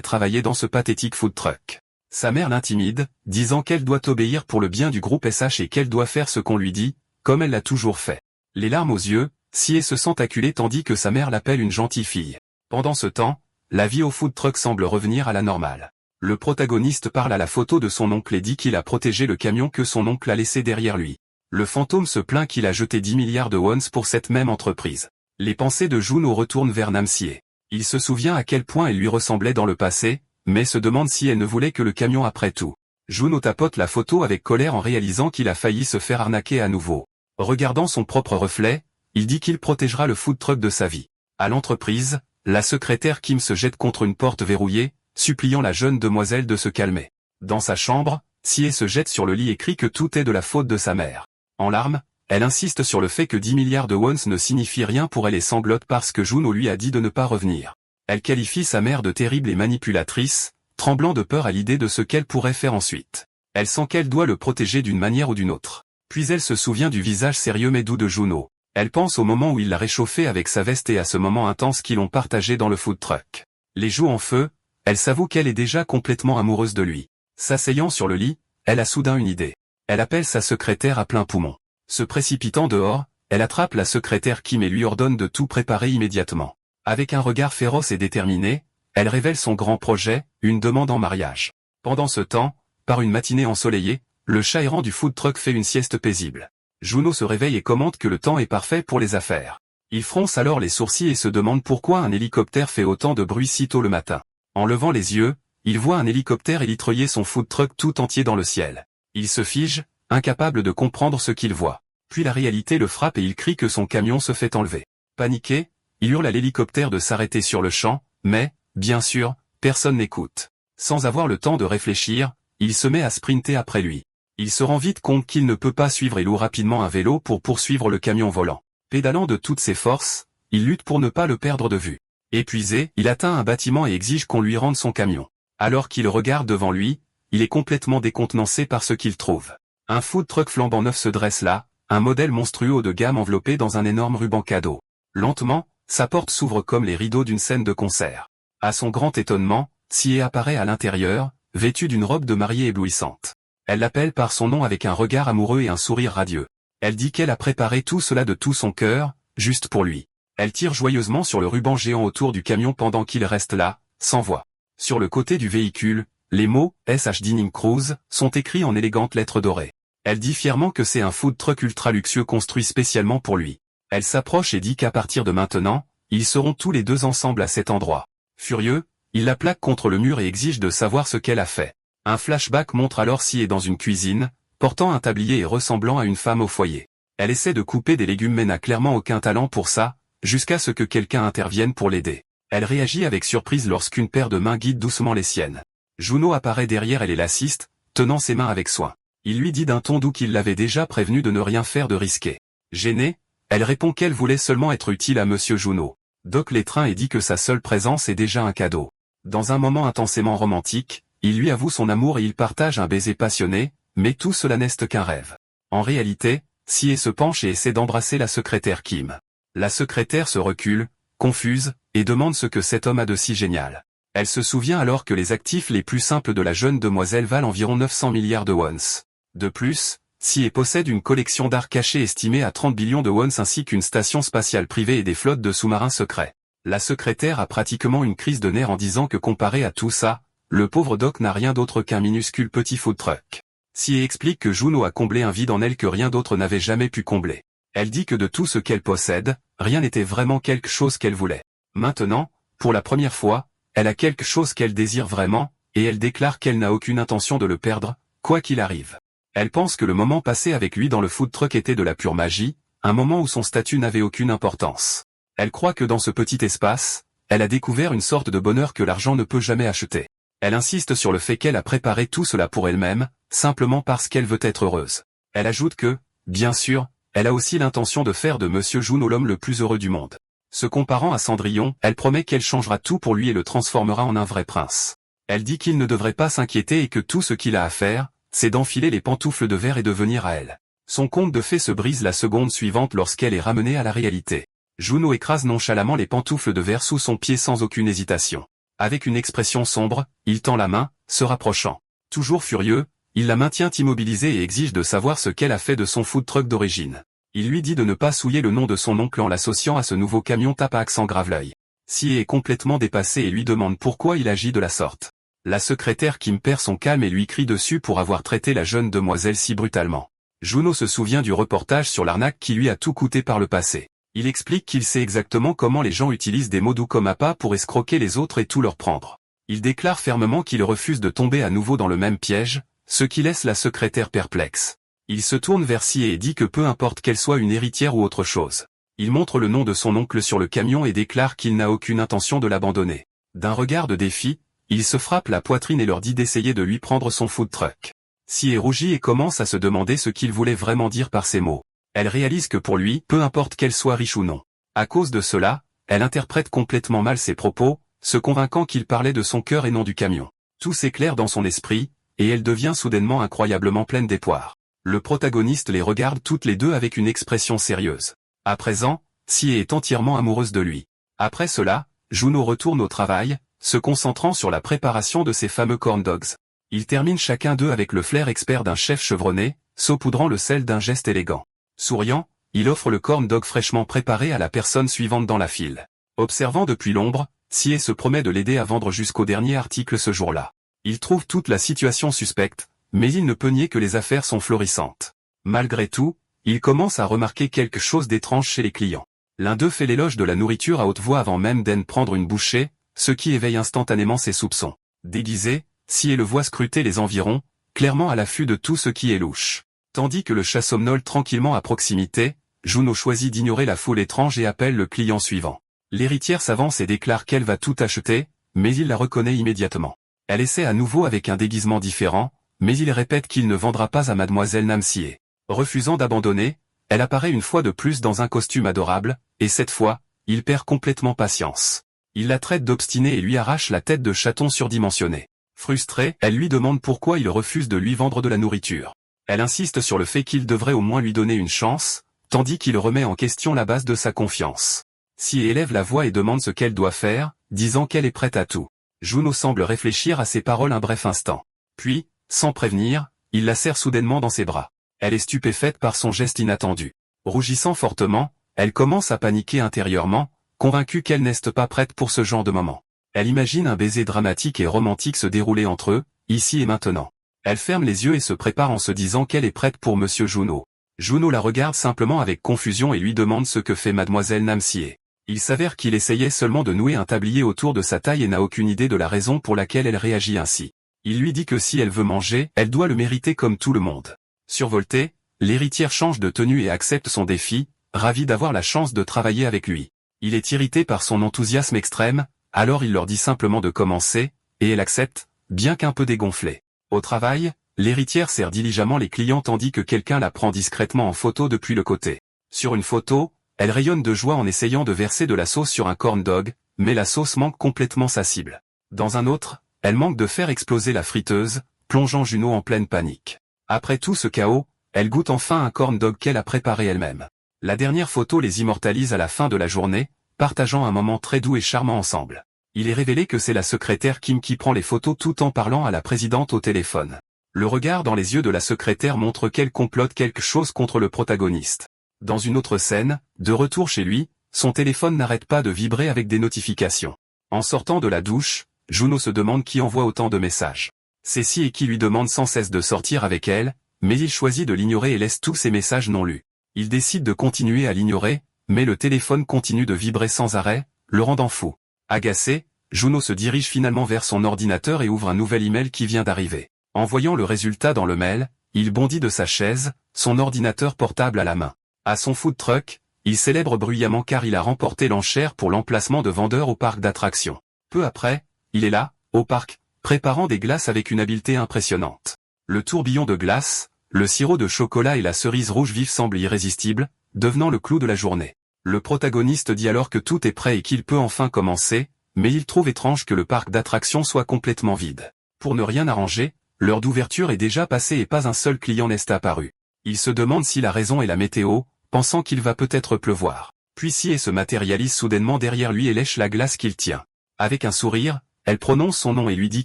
Speaker 1: travailler dans ce pathétique food truck. Sa mère l'intimide, disant qu'elle doit obéir pour le bien du groupe SH et qu'elle doit faire ce qu'on lui dit, comme elle l'a toujours fait. Les larmes aux yeux, Si se sent acculée tandis que sa mère l'appelle une gentille fille. Pendant ce temps, la vie au food truck semble revenir à la normale. Le protagoniste parle à la photo de son oncle et dit qu'il a protégé le camion que son oncle a laissé derrière lui. Le fantôme se plaint qu'il a jeté 10 milliards de wons pour cette même entreprise. Les pensées de Juno retournent vers Namsie. Il se souvient à quel point elle lui ressemblait dans le passé, mais se demande si elle ne voulait que le camion après tout. Juno tapote la photo avec colère en réalisant qu'il a failli se faire arnaquer à nouveau. Regardant son propre reflet, il dit qu'il protégera le food truck de sa vie. À l'entreprise, la secrétaire Kim se jette contre une porte verrouillée, suppliant la jeune demoiselle de se calmer. Dans sa chambre, Si se jette sur le lit et crie que tout est de la faute de sa mère. En larmes, elle insiste sur le fait que 10 milliards de wons ne signifient rien pour elle et sanglote parce que Juno lui a dit de ne pas revenir. Elle qualifie sa mère de terrible et manipulatrice, tremblant de peur à l'idée de ce qu'elle pourrait faire ensuite. Elle sent qu'elle doit le protéger d'une manière ou d'une autre. Puis elle se souvient du visage sérieux mais doux de Juno. Elle pense au moment où il l'a réchauffé avec sa veste et à ce moment intense qu'ils ont partagé dans le food truck. Les joues en feu, elle s'avoue qu'elle est déjà complètement amoureuse de lui. S'asseyant sur le lit, elle a soudain une idée. Elle appelle sa secrétaire à plein poumon. Se précipitant dehors, elle attrape la secrétaire Kim et lui ordonne de tout préparer immédiatement. Avec un regard féroce et déterminé, elle révèle son grand projet, une demande en mariage. Pendant ce temps, par une matinée ensoleillée, le chat errant du food truck fait une sieste paisible. Juno se réveille et commente que le temps est parfait pour les affaires. Il fronce alors les sourcils et se demande pourquoi un hélicoptère fait autant de bruit si tôt le matin. En levant les yeux, il voit un hélicoptère élitreiller son food truck tout entier dans le ciel. Il se fige, incapable de comprendre ce qu'il voit. Puis la réalité le frappe et il crie que son camion se fait enlever. Paniqué, il hurle à l'hélicoptère de s'arrêter sur le champ, mais, bien sûr, personne n'écoute. Sans avoir le temps de réfléchir, il se met à sprinter après lui. Il se rend vite compte qu'il ne peut pas suivre et loue rapidement un vélo pour poursuivre le camion volant. Pédalant de toutes ses forces, il lutte pour ne pas le perdre de vue. Épuisé, il atteint un bâtiment et exige qu'on lui rende son camion. Alors qu'il regarde devant lui, il est complètement décontenancé par ce qu'il trouve. Un food truck flambant neuf se dresse là, un modèle monstrueux haut de gamme enveloppé dans un énorme ruban cadeau. Lentement, sa porte s'ouvre comme les rideaux d'une scène de concert. À son grand étonnement, Si apparaît à l'intérieur, vêtue d'une robe de mariée éblouissante. Elle l'appelle par son nom avec un regard amoureux et un sourire radieux. Elle dit qu'elle a préparé tout cela de tout son cœur, juste pour lui. Elle tire joyeusement sur le ruban géant autour du camion pendant qu'il reste là, sans voix. Sur le côté du véhicule, les mots « SH Dining Cruise » sont écrits en élégantes lettres dorées. Elle dit fièrement que c'est un food truck ultra luxueux construit spécialement pour lui. Elle s'approche et dit qu'à partir de maintenant, ils seront tous les deux ensemble à cet endroit. Furieux, il la plaque contre le mur et exige de savoir ce qu'elle a fait. Un flashback montre alors Si est dans une cuisine, portant un tablier et ressemblant à une femme au foyer. Elle essaie de couper des légumes mais n'a clairement aucun talent pour ça, jusqu'à ce que quelqu'un intervienne pour l'aider. Elle réagit avec surprise lorsqu'une paire de mains guide doucement les siennes. Juno apparaît derrière elle et l'assiste, tenant ses mains avec soin. Il lui dit d'un ton doux qu'il l'avait déjà prévenu de ne rien faire de risqué. Gênée, elle répond qu'elle voulait seulement être utile à Monsieur Juno. Doc l'étreint et dit que sa seule présence est déjà un cadeau. Dans un moment intensément romantique, il lui avoue son amour et ils partagent un baiser passionné, mais tout cela n'est qu'un rêve. En réalité, Si se penche et essaie d'embrasser la secrétaire Kim. La secrétaire se recule, confuse, et demande ce que cet homme a de si génial. Elle se souvient alors que les actifs les plus simples de la jeune demoiselle valent environ 900 milliards de wons. De plus, Si possède une collection d'art cachés estimée à 30 billions de wons ainsi qu'une station spatiale privée et des flottes de sous-marins secrets. La secrétaire a pratiquement une crise de nerfs en disant que comparé à tout ça, le pauvre Doc n'a rien d'autre qu'un minuscule petit food truck. Si explique que Juno a comblé un vide en elle que rien d'autre n'avait jamais pu combler. Elle dit que de tout ce qu'elle possède, rien n'était vraiment quelque chose qu'elle voulait. Maintenant, pour la première fois, elle a quelque chose qu'elle désire vraiment, et elle déclare qu'elle n'a aucune intention de le perdre, quoi qu'il arrive. Elle pense que le moment passé avec lui dans le food truck était de la pure magie, un moment où son statut n'avait aucune importance. Elle croit que dans ce petit espace, elle a découvert une sorte de bonheur que l'argent ne peut jamais acheter. Elle insiste sur le fait qu'elle a préparé tout cela pour elle-même, simplement parce qu'elle veut être heureuse. Elle ajoute que, bien sûr, elle a aussi l'intention de faire de Monsieur Juno l'homme le plus heureux du monde. Se comparant à Cendrillon, elle promet qu'elle changera tout pour lui et le transformera en un vrai prince. Elle dit qu'il ne devrait pas s'inquiéter et que tout ce qu'il a à faire, c'est d'enfiler les pantoufles de verre et de venir à elle. Son conte de fées se brise la seconde suivante lorsqu'elle est ramenée à la réalité. Juno écrase nonchalamment les pantoufles de verre sous son pied sans aucune hésitation. Avec une expression sombre, il tend la main, se rapprochant. Toujours furieux, il la maintient immobilisée et exige de savoir ce qu'elle a fait de son food truck d'origine. Il lui dit de ne pas souiller le nom de son oncle en l'associant à ce nouveau camion tape à accent grave l'œil. Si est complètement dépassé et lui demande pourquoi il agit de la sorte. La secrétaire Kim perd son calme et lui crie dessus pour avoir traité la jeune demoiselle si brutalement. Juno se souvient du reportage sur l'arnaque qui lui a tout coûté par le passé. Il explique qu'il sait exactement comment les gens utilisent des mots doux comme appât pour escroquer les autres et tout leur prendre. Il déclare fermement qu'il refuse de tomber à nouveau dans le même piège, ce qui laisse la secrétaire perplexe. Il se tourne vers Sie et dit que peu importe qu'elle soit une héritière ou autre chose. Il montre le nom de son oncle sur le camion et déclare qu'il n'a aucune intention de l'abandonner. D'un regard de défi, il se frappe la poitrine et leur dit d'essayer de lui prendre son food truck. Sie rougit et commence à se demander ce qu'il voulait vraiment dire par ces mots. Elle réalise que pour lui, peu importe qu'elle soit riche ou non. À cause de cela, elle interprète complètement mal ses propos, se convainquant qu'il parlait de son cœur et non du camion. Tout s'éclaire dans son esprit, et elle devient soudainement incroyablement pleine d'espoir. Le protagoniste les regarde toutes les deux avec une expression sérieuse. À présent, Sie est entièrement amoureuse de lui. Après cela, Juno retourne au travail, se concentrant sur la préparation de ses fameux corn dogs. Ils terminent chacun d'eux avec le flair expert d'un chef chevronné, saupoudrant le sel d'un geste élégant. Souriant, il offre le corn dog fraîchement préparé à la personne suivante dans la file. Observant depuis l'ombre, Sie se promet de l'aider à vendre jusqu'au dernier article ce jour-là. Il trouve toute la situation suspecte, mais il ne peut nier que les affaires sont florissantes. Malgré tout, il commence à remarquer quelque chose d'étrange chez les clients. L'un d'eux fait l'éloge de la nourriture à haute voix avant même d'en prendre une bouchée, ce qui éveille instantanément ses soupçons. Déguisé, Sie le voit scruter les environs, clairement à l'affût de tout ce qui est louche. Tandis que le chat somnole tranquillement à proximité, Juno choisit d'ignorer la foule étrange et appelle le client suivant. L'héritière s'avance et déclare qu'elle va tout acheter, mais il la reconnaît immédiatement. Elle essaie à nouveau avec un déguisement différent, mais il répète qu'il ne vendra pas à mademoiselle Namsie. Refusant d'abandonner, elle apparaît une fois de plus dans un costume adorable, et cette fois, il perd complètement patience. Il la traite d'obstinée et lui arrache la tête de chaton surdimensionné. Frustrée, elle lui demande pourquoi il refuse de lui vendre de la nourriture. Elle insiste sur le fait qu'il devrait au moins lui donner une chance, tandis qu'il remet en question la base de sa confiance. Sie élève la voix et demande ce qu'elle doit faire, disant qu'elle est prête à tout. Juno semble réfléchir à ses paroles un bref instant. Puis, sans prévenir, il la serre soudainement dans ses bras. Elle est stupéfaite par son geste inattendu. Rougissant fortement, elle commence à paniquer intérieurement, convaincue qu'elle n'est pas prête pour ce genre de moment. Elle imagine un baiser dramatique et romantique se dérouler entre eux, ici et maintenant. Elle ferme les yeux et se prépare en se disant qu'elle est prête pour Monsieur Juno. Juno la regarde simplement avec confusion et lui demande ce que fait mademoiselle Namsie. Il s'avère qu'il essayait seulement de nouer un tablier autour de sa taille et n'a aucune idée de la raison pour laquelle elle réagit ainsi. Il lui dit que si elle veut manger, elle doit le mériter comme tout le monde. Survoltée, l'héritière change de tenue et accepte son défi, ravie d'avoir la chance de travailler avec lui. Il est irrité par son enthousiasme extrême, alors il leur dit simplement de commencer, et elle accepte, bien qu'un peu dégonflée. Au travail, l'héritière sert diligemment les clients tandis que quelqu'un la prend discrètement en photo depuis le côté. Sur une photo, elle rayonne de joie en essayant de verser de la sauce sur un corn dog, mais la sauce manque complètement sa cible. Dans un autre, elle manque de faire exploser la friteuse, plongeant Juno en pleine panique. Après tout ce chaos, elle goûte enfin un corn dog qu'elle a préparé elle-même. La dernière photo les immortalise à la fin de la journée, partageant un moment très doux et charmant ensemble. Il est révélé que c'est la secrétaire Kim qui prend les photos tout en parlant à la présidente au téléphone. Le regard dans les yeux de la secrétaire montre qu'elle complote quelque chose contre le protagoniste. Dans une autre scène, de retour chez lui, son téléphone n'arrête pas de vibrer avec des notifications. En sortant de la douche, Juno se demande qui envoie autant de messages. C'est Sie qui lui demande sans cesse de sortir avec elle, mais il choisit de l'ignorer et laisse tous ses messages non lus. Il décide de continuer à l'ignorer, mais le téléphone continue de vibrer sans arrêt, le rendant fou. Agacé, Juno se dirige finalement vers son ordinateur et ouvre un nouvel email qui vient d'arriver. En voyant le résultat dans le mail, il bondit de sa chaise, son ordinateur portable à la main. À son food truck, il célèbre bruyamment car il a remporté l'enchère pour l'emplacement de vendeur au parc d'attractions. Peu après, il est là, au parc, préparant des glaces avec une habileté impressionnante. Le tourbillon de glace, le sirop de chocolat et la cerise rouge vive semblent irrésistibles, devenant le clou de la journée. Le protagoniste dit alors que tout est prêt et qu'il peut enfin commencer, mais il trouve étrange que le parc d'attractions soit complètement vide. Pour ne rien arranger, l'heure d'ouverture est déjà passée et pas un seul client n'est apparu. Il se demande si la raison est la météo, pensant qu'il va peut-être pleuvoir. Puis Sie se matérialise soudainement derrière lui et lèche la glace qu'il tient. Avec un sourire, elle prononce son nom et lui dit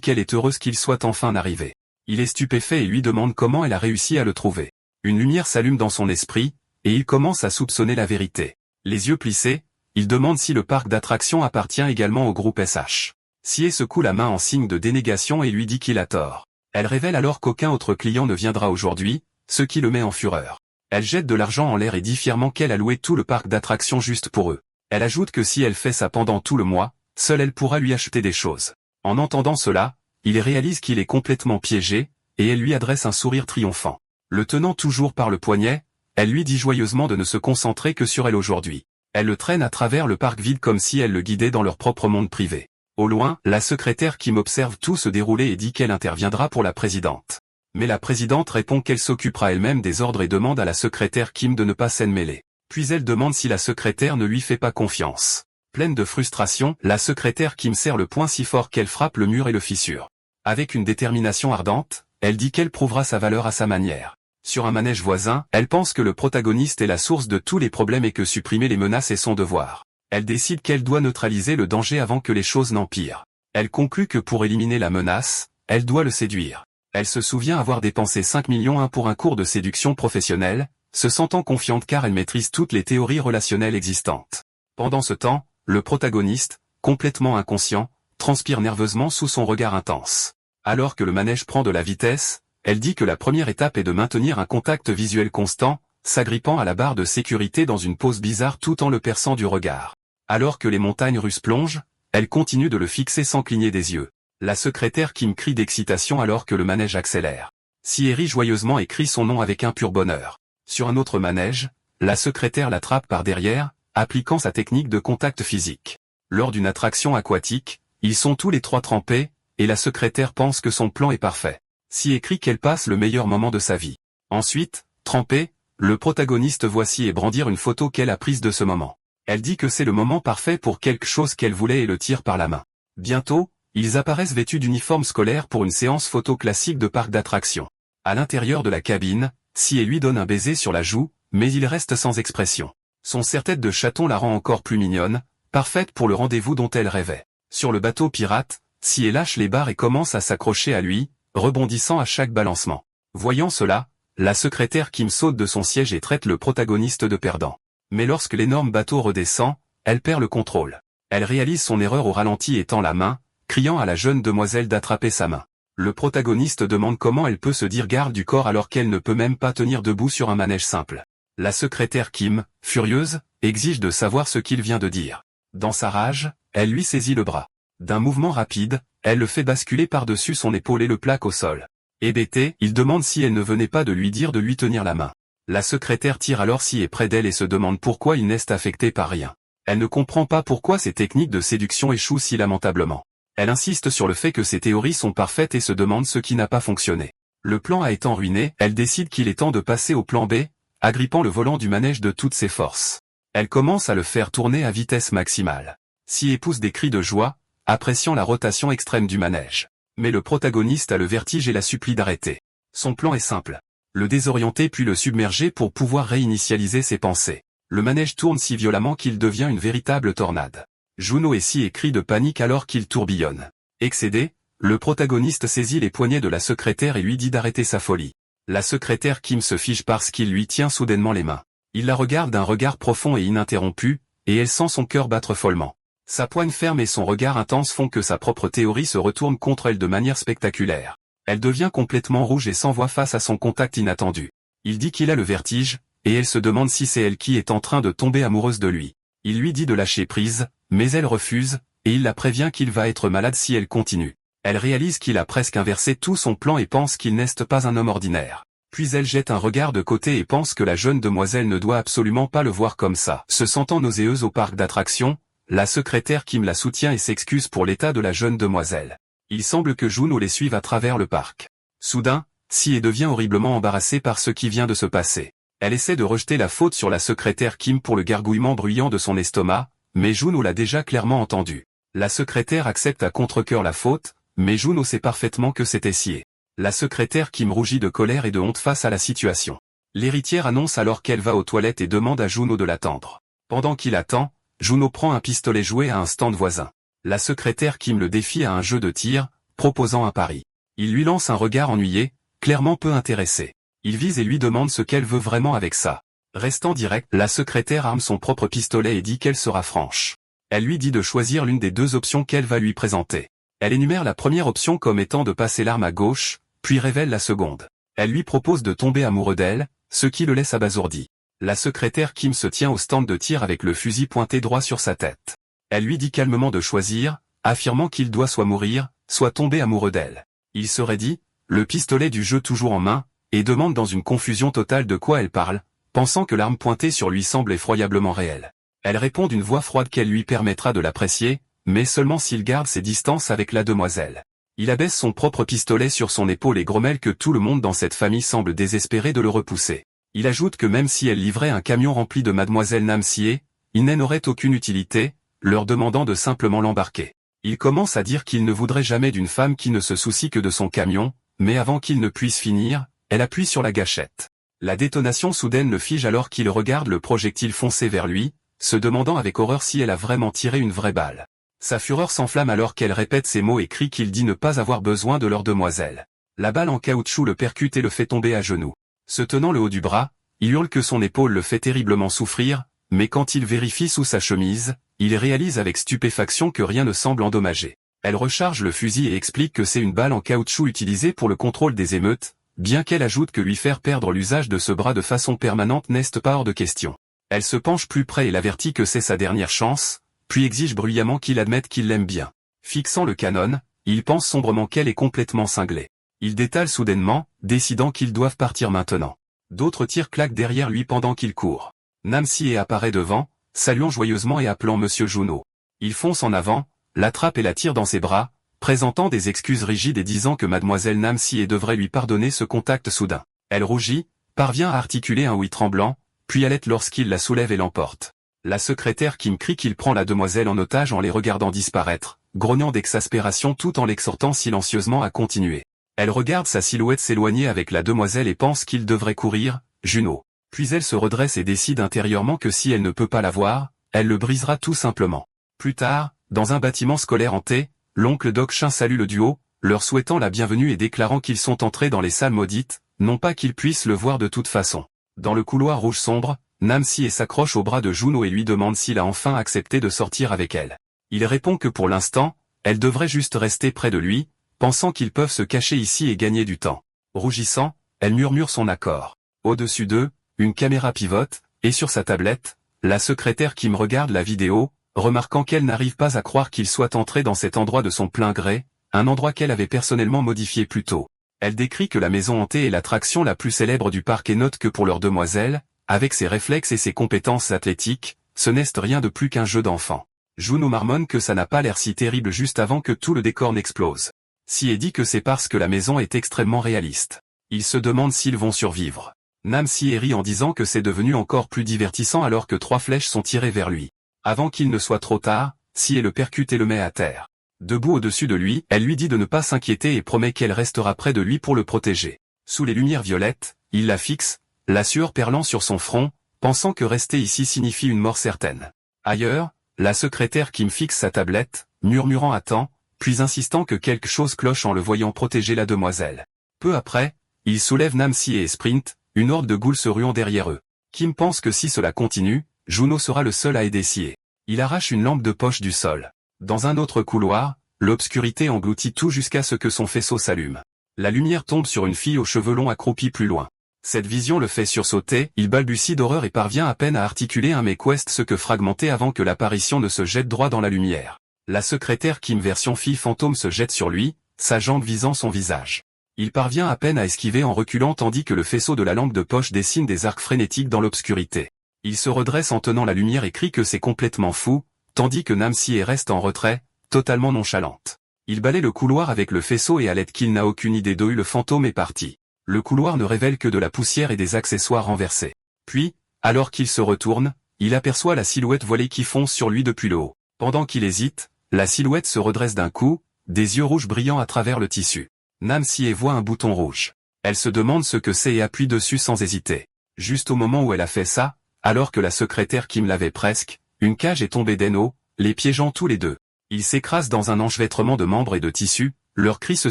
Speaker 1: qu'elle est heureuse qu'il soit enfin arrivé. Il est stupéfait et lui demande comment elle a réussi à le trouver. Une lumière s'allume dans son esprit, et il commence à soupçonner la vérité. Les yeux plissés, il demande si le parc d'attractions appartient également au groupe SH. Sie secoue la main en signe de dénégation et lui dit qu'il a tort. Elle révèle alors qu'aucun autre client ne viendra aujourd'hui, ce qui le met en fureur. Elle jette de l'argent en l'air et dit fièrement qu'elle a loué tout le parc d'attractions juste pour eux. Elle ajoute que si elle fait ça pendant tout le mois, seule elle pourra lui acheter des choses. En entendant cela, il réalise qu'il est complètement piégé, et elle lui adresse un sourire triomphant. Le tenant toujours par le poignet, elle lui dit joyeusement de ne se concentrer que sur elle aujourd'hui. Elle le traîne à travers le parc vide comme si elle le guidait dans leur propre monde privé. Au loin, la secrétaire Kim observe tout se dérouler et dit qu'elle interviendra pour la présidente. Mais la présidente répond qu'elle s'occupera elle-même des ordres et demande à la secrétaire Kim de ne pas s'en mêler. Puis elle demande si la secrétaire ne lui fait pas confiance. Pleine de frustration, la secrétaire Kim serre le poing si fort qu'elle frappe le mur et le fissure. Avec une détermination ardente, elle dit qu'elle prouvera sa valeur à sa manière. Sur un manège voisin, elle pense que le protagoniste est la source de tous les problèmes et que supprimer les menaces est son devoir. Elle décide qu'elle doit neutraliser le danger avant que les choses n'empirent. Elle conclut que pour éliminer la menace, elle doit le séduire. Elle se souvient avoir dépensé 5 millions pour un cours de séduction professionnelle, se sentant confiante car elle maîtrise toutes les théories relationnelles existantes. Pendant ce temps, le protagoniste, complètement inconscient, transpire nerveusement sous son regard intense. Alors que le manège prend de la vitesse, elle dit que la première étape est de maintenir un contact visuel constant, s'agrippant à la barre de sécurité dans une pose bizarre tout en le perçant du regard. Alors que les montagnes russes plongent, elle continue de le fixer sans cligner des yeux. La secrétaire Kim crie d'excitation alors que le manège accélère. Sie rit joyeusement et crie son nom avec un pur bonheur. Sur un autre manège, la secrétaire l'attrape par derrière, appliquant sa technique de contact physique. Lors d'une attraction aquatique, ils sont tous les trois trempés, et la secrétaire pense que son plan est parfait. Sie crie qu'elle passe le meilleur moment de sa vie. Ensuite, trempé, le protagoniste voit Sie brandir une photo qu'elle a prise de ce moment. Elle dit que c'est le moment parfait pour quelque chose qu'elle voulait et le tire par la main. Bientôt, ils apparaissent vêtus d'uniformes scolaires pour une séance photo classique de parc d'attractions. À l'intérieur de la cabine, Sie lui donne un baiser sur la joue, mais il reste sans expression. Son serre-tête de chaton la rend encore plus mignonne, parfaite pour le rendez-vous dont elle rêvait. Sur le bateau pirate, Sie lâche les barres et commence à s'accrocher à lui, rebondissant à chaque balancement. Voyant cela, la secrétaire Kim saute de son siège et traite le protagoniste de perdant. Mais lorsque l'énorme bateau redescend, elle perd le contrôle. Elle réalise son erreur au ralenti et tend la main, criant à la jeune demoiselle d'attraper sa main. Le protagoniste demande comment elle peut se dire garde du corps alors qu'elle ne peut même pas tenir debout sur un manège simple. La secrétaire Kim, furieuse, exige de savoir ce qu'il vient de dire. Dans sa rage, elle lui saisit le bras. D'un mouvement rapide, elle le fait basculer par-dessus son épaule et le plaque au sol. Hébété, il demande si elle ne venait pas de lui dire de lui tenir la main. La secrétaire tire alors Si près d'elle et se demande pourquoi il n'est affecté par rien. Elle ne comprend pas pourquoi ces techniques de séduction échouent si lamentablement. Elle insiste sur le fait que ses théories sont parfaites et se demande ce qui n'a pas fonctionné. Le plan étant ruiné, elle décide qu'il est temps de passer au plan B, agrippant le volant du manège de toutes ses forces. Elle commence à le faire tourner à vitesse maximale. Si pousse des cris de joie, appréciant la rotation extrême du manège. Mais le protagoniste a le vertige et la supplie d'arrêter. Son plan est simple. Le désorienter puis le submerger pour pouvoir réinitialiser ses pensées. Le manège tourne si violemment qu'il devient une véritable tornade. Juno et Si crient de panique alors qu'il tourbillonne. Excédé, le protagoniste saisit les poignets de la secrétaire et lui dit d'arrêter sa folie. La secrétaire Kim se fige parce qu'il lui tient soudainement les mains. Il la regarde d'un regard profond et ininterrompu, et elle sent son cœur battre follement. Sa poigne ferme et son regard intense font que sa propre théorie se retourne contre elle de manière spectaculaire. Elle devient complètement rouge et s'envoie face à son contact inattendu. Il dit qu'il a le vertige, et elle se demande si c'est elle qui est en train de tomber amoureuse de lui. Il lui dit de lâcher prise, mais elle refuse, et il la prévient qu'il va être malade si elle continue. Elle réalise qu'il a presque inversé tout son plan et pense qu'il n'est pas un homme ordinaire. Puis elle jette un regard de côté et pense que la jeune demoiselle ne doit absolument pas le voir comme ça. Se sentant nauséeuse au parc d'attractions, la secrétaire Kim la soutient et s'excuse pour l'état de la jeune demoiselle. Il semble que Juno les suive à travers le parc. Soudain, Si devient horriblement embarrassée par ce qui vient de se passer. Elle essaie de rejeter la faute sur la secrétaire Kim pour le gargouillement bruyant de son estomac, mais Juno l'a déjà clairement entendu. La secrétaire accepte à contre-cœur la faute, mais Juno sait parfaitement que c'était Si. La secrétaire Kim rougit de colère et de honte face à la situation. L'héritière annonce alors qu'elle va aux toilettes et demande à Juno de l'attendre. Pendant qu'il attend, Juno prend un pistolet joué à un stand voisin. La secrétaire Kim le défie à un jeu de tir, proposant un pari. Il lui lance un regard ennuyé, clairement peu intéressé. Il vise et lui demande ce qu'elle veut vraiment avec ça. Restant direct, la secrétaire arme son propre pistolet et dit qu'elle sera franche. Elle lui dit de choisir l'une des deux options qu'elle va lui présenter. Elle énumère la première option comme étant de passer l'arme à gauche, puis révèle la seconde. Elle lui propose de tomber amoureux d'elle, ce qui le laisse abasourdi. La secrétaire Kim se tient au stand de tir avec le fusil pointé droit sur sa tête. Elle lui dit calmement de choisir, affirmant qu'il doit soit mourir, soit tomber amoureux d'elle. Il se raidit, le pistolet du jeu toujours en main, et demande dans une confusion totale de quoi elle parle, pensant que l'arme pointée sur lui semble effroyablement réelle. Elle répond d'une voix froide qu'elle lui permettra de l'apprécier, mais seulement s'il garde ses distances avec la demoiselle. Il abaisse son propre pistolet sur son épaule et grommelle que tout le monde dans cette famille semble désespéré de le repousser. Il ajoute que même si elle livrait un camion rempli de mademoiselle Namsie, il n'en aurait aucune utilité, leur demandant de simplement l'embarquer. Il commence à dire qu'il ne voudrait jamais d'une femme qui ne se soucie que de son camion, mais avant qu'il ne puisse finir, elle appuie sur la gâchette. La détonation soudaine le fige alors qu'il regarde le projectile foncer vers lui, se demandant avec horreur si elle a vraiment tiré une vraie balle. Sa fureur s'enflamme alors qu'elle répète ces mots et crie qu'il dit ne pas avoir besoin de leur demoiselle. La balle en caoutchouc le percute et le fait tomber à genoux. Se tenant le haut du bras, il hurle que son épaule le fait terriblement souffrir, mais quand il vérifie sous sa chemise, il réalise avec stupéfaction que rien ne semble endommagé. Elle recharge le fusil et explique que c'est une balle en caoutchouc utilisée pour le contrôle des émeutes, bien qu'elle ajoute que lui faire perdre l'usage de ce bras de façon permanente n'est pas hors de question. Elle se penche plus près et l'avertit que c'est sa dernière chance, puis exige bruyamment qu'il admette qu'il l'aime bien. Fixant le canon, il pense sombrement qu'elle est complètement cinglée. Il détale soudainement, décidant qu'ils doivent partir maintenant. D'autres tirs claquent derrière lui pendant qu'il court. Namsie apparaît devant, saluant joyeusement et appelant Monsieur Juno. Il fonce en avant, l'attrape et la tire dans ses bras, présentant des excuses rigides et disant que mademoiselle Namsie devrait lui pardonner ce contact soudain. Elle rougit, parvient à articuler un oui tremblant, puis halète lorsqu'il la soulève et l'emporte. La secrétaire Kim crie qu'il prend la demoiselle en otage en les regardant disparaître, grognant d'exaspération tout en l'exhortant silencieusement à continuer. Elle regarde sa silhouette s'éloigner avec la demoiselle et pense qu'il devrait courir, Juno. Puis elle se redresse et décide intérieurement que si elle ne peut pas la voir, elle le brisera tout simplement. Plus tard, dans un bâtiment scolaire hanté, l'oncle Doc Chin salue le duo, leur souhaitant la bienvenue et déclarant qu'ils sont entrés dans les salles maudites, non pas qu'ils puissent le voir de toute façon. Dans le couloir rouge sombre, Namsie s'accroche au bras de Juno et lui demande s'il a enfin accepté de sortir avec elle. Il répond que pour l'instant, elle devrait juste rester près de lui, pensant qu'ils peuvent se cacher ici et gagner du temps. Rougissant, elle murmure son accord. Au-dessus d'eux, une caméra pivote, et sur sa tablette, la secrétaire Kim regarde la vidéo, remarquant qu'elle n'arrive pas à croire qu'il soit entré dans cet endroit de son plein gré, un endroit qu'elle avait personnellement modifié plus tôt. Elle décrit que la maison hantée est l'attraction la plus célèbre du parc et note que pour leur demoiselle, avec ses réflexes et ses compétences athlétiques, ce n'est rien de plus qu'un jeu d'enfant. Juno marmonne que ça n'a pas l'air si terrible juste avant que tout le décor n'explose. Si dit que c'est parce que la maison est extrêmement réaliste. Il se demande s'ils vont survivre. Namsie rit en disant que c'est devenu encore plus divertissant alors que 3 flèches sont tirées vers lui. Avant qu'il ne soit trop tard, Si le percute et le met à terre. Debout au-dessus de lui, elle lui dit de ne pas s'inquiéter et promet qu'elle restera près de lui pour le protéger. Sous les lumières violettes, il la fixe, la sueur perlant sur son front, pensant que rester ici signifie une mort certaine. Ailleurs, la secrétaire Kim fixe sa tablette, murmurant «Attends», puis insistant que quelque chose cloche en le voyant protéger la demoiselle. Peu après, il soulève Namsie et sprint, une horde de ghouls se ruant derrière eux. Kim pense que si cela continue, Juno sera le seul à aider Sie. Il arrache une lampe de poche du sol. Dans un autre couloir, l'obscurité engloutit tout jusqu'à ce que son faisceau s'allume. La lumière tombe sur une fille aux cheveux longs accroupie plus loin. Cette vision le fait sursauter, il balbutie d'horreur et parvient à peine à articuler un McQuest ce que fragmenté avant que l'apparition ne se jette droit dans la lumière. La secrétaire Kim version fille fantôme se jette sur lui, sa jambe visant son visage. Il parvient à peine à esquiver en reculant tandis que le faisceau de la lampe de poche dessine des arcs frénétiques dans l'obscurité. Il se redresse en tenant la lumière et crie que c'est complètement fou, tandis que Namsie reste en retrait, totalement nonchalante. Il balaie le couloir avec le faisceau et à l'aide qu'il n'a aucune idée d'où le fantôme est parti. Le couloir ne révèle que de la poussière et des accessoires renversés. Puis, alors qu'il se retourne, il aperçoit la silhouette voilée qui fonce sur lui depuis le haut. Pendant qu'il hésite, la silhouette se redresse d'un coup, des yeux rouges brillant à travers le tissu. Namsie voit un bouton rouge. Elle se demande ce que c'est et appuie dessus sans hésiter. Juste au moment où elle a fait ça, alors que la secrétaire Kim l'avait presque, une cage est tombée d'Eno, les piégeant tous les deux. Ils s'écrasent dans un enchevêtrement de membres et de tissus, leurs cris se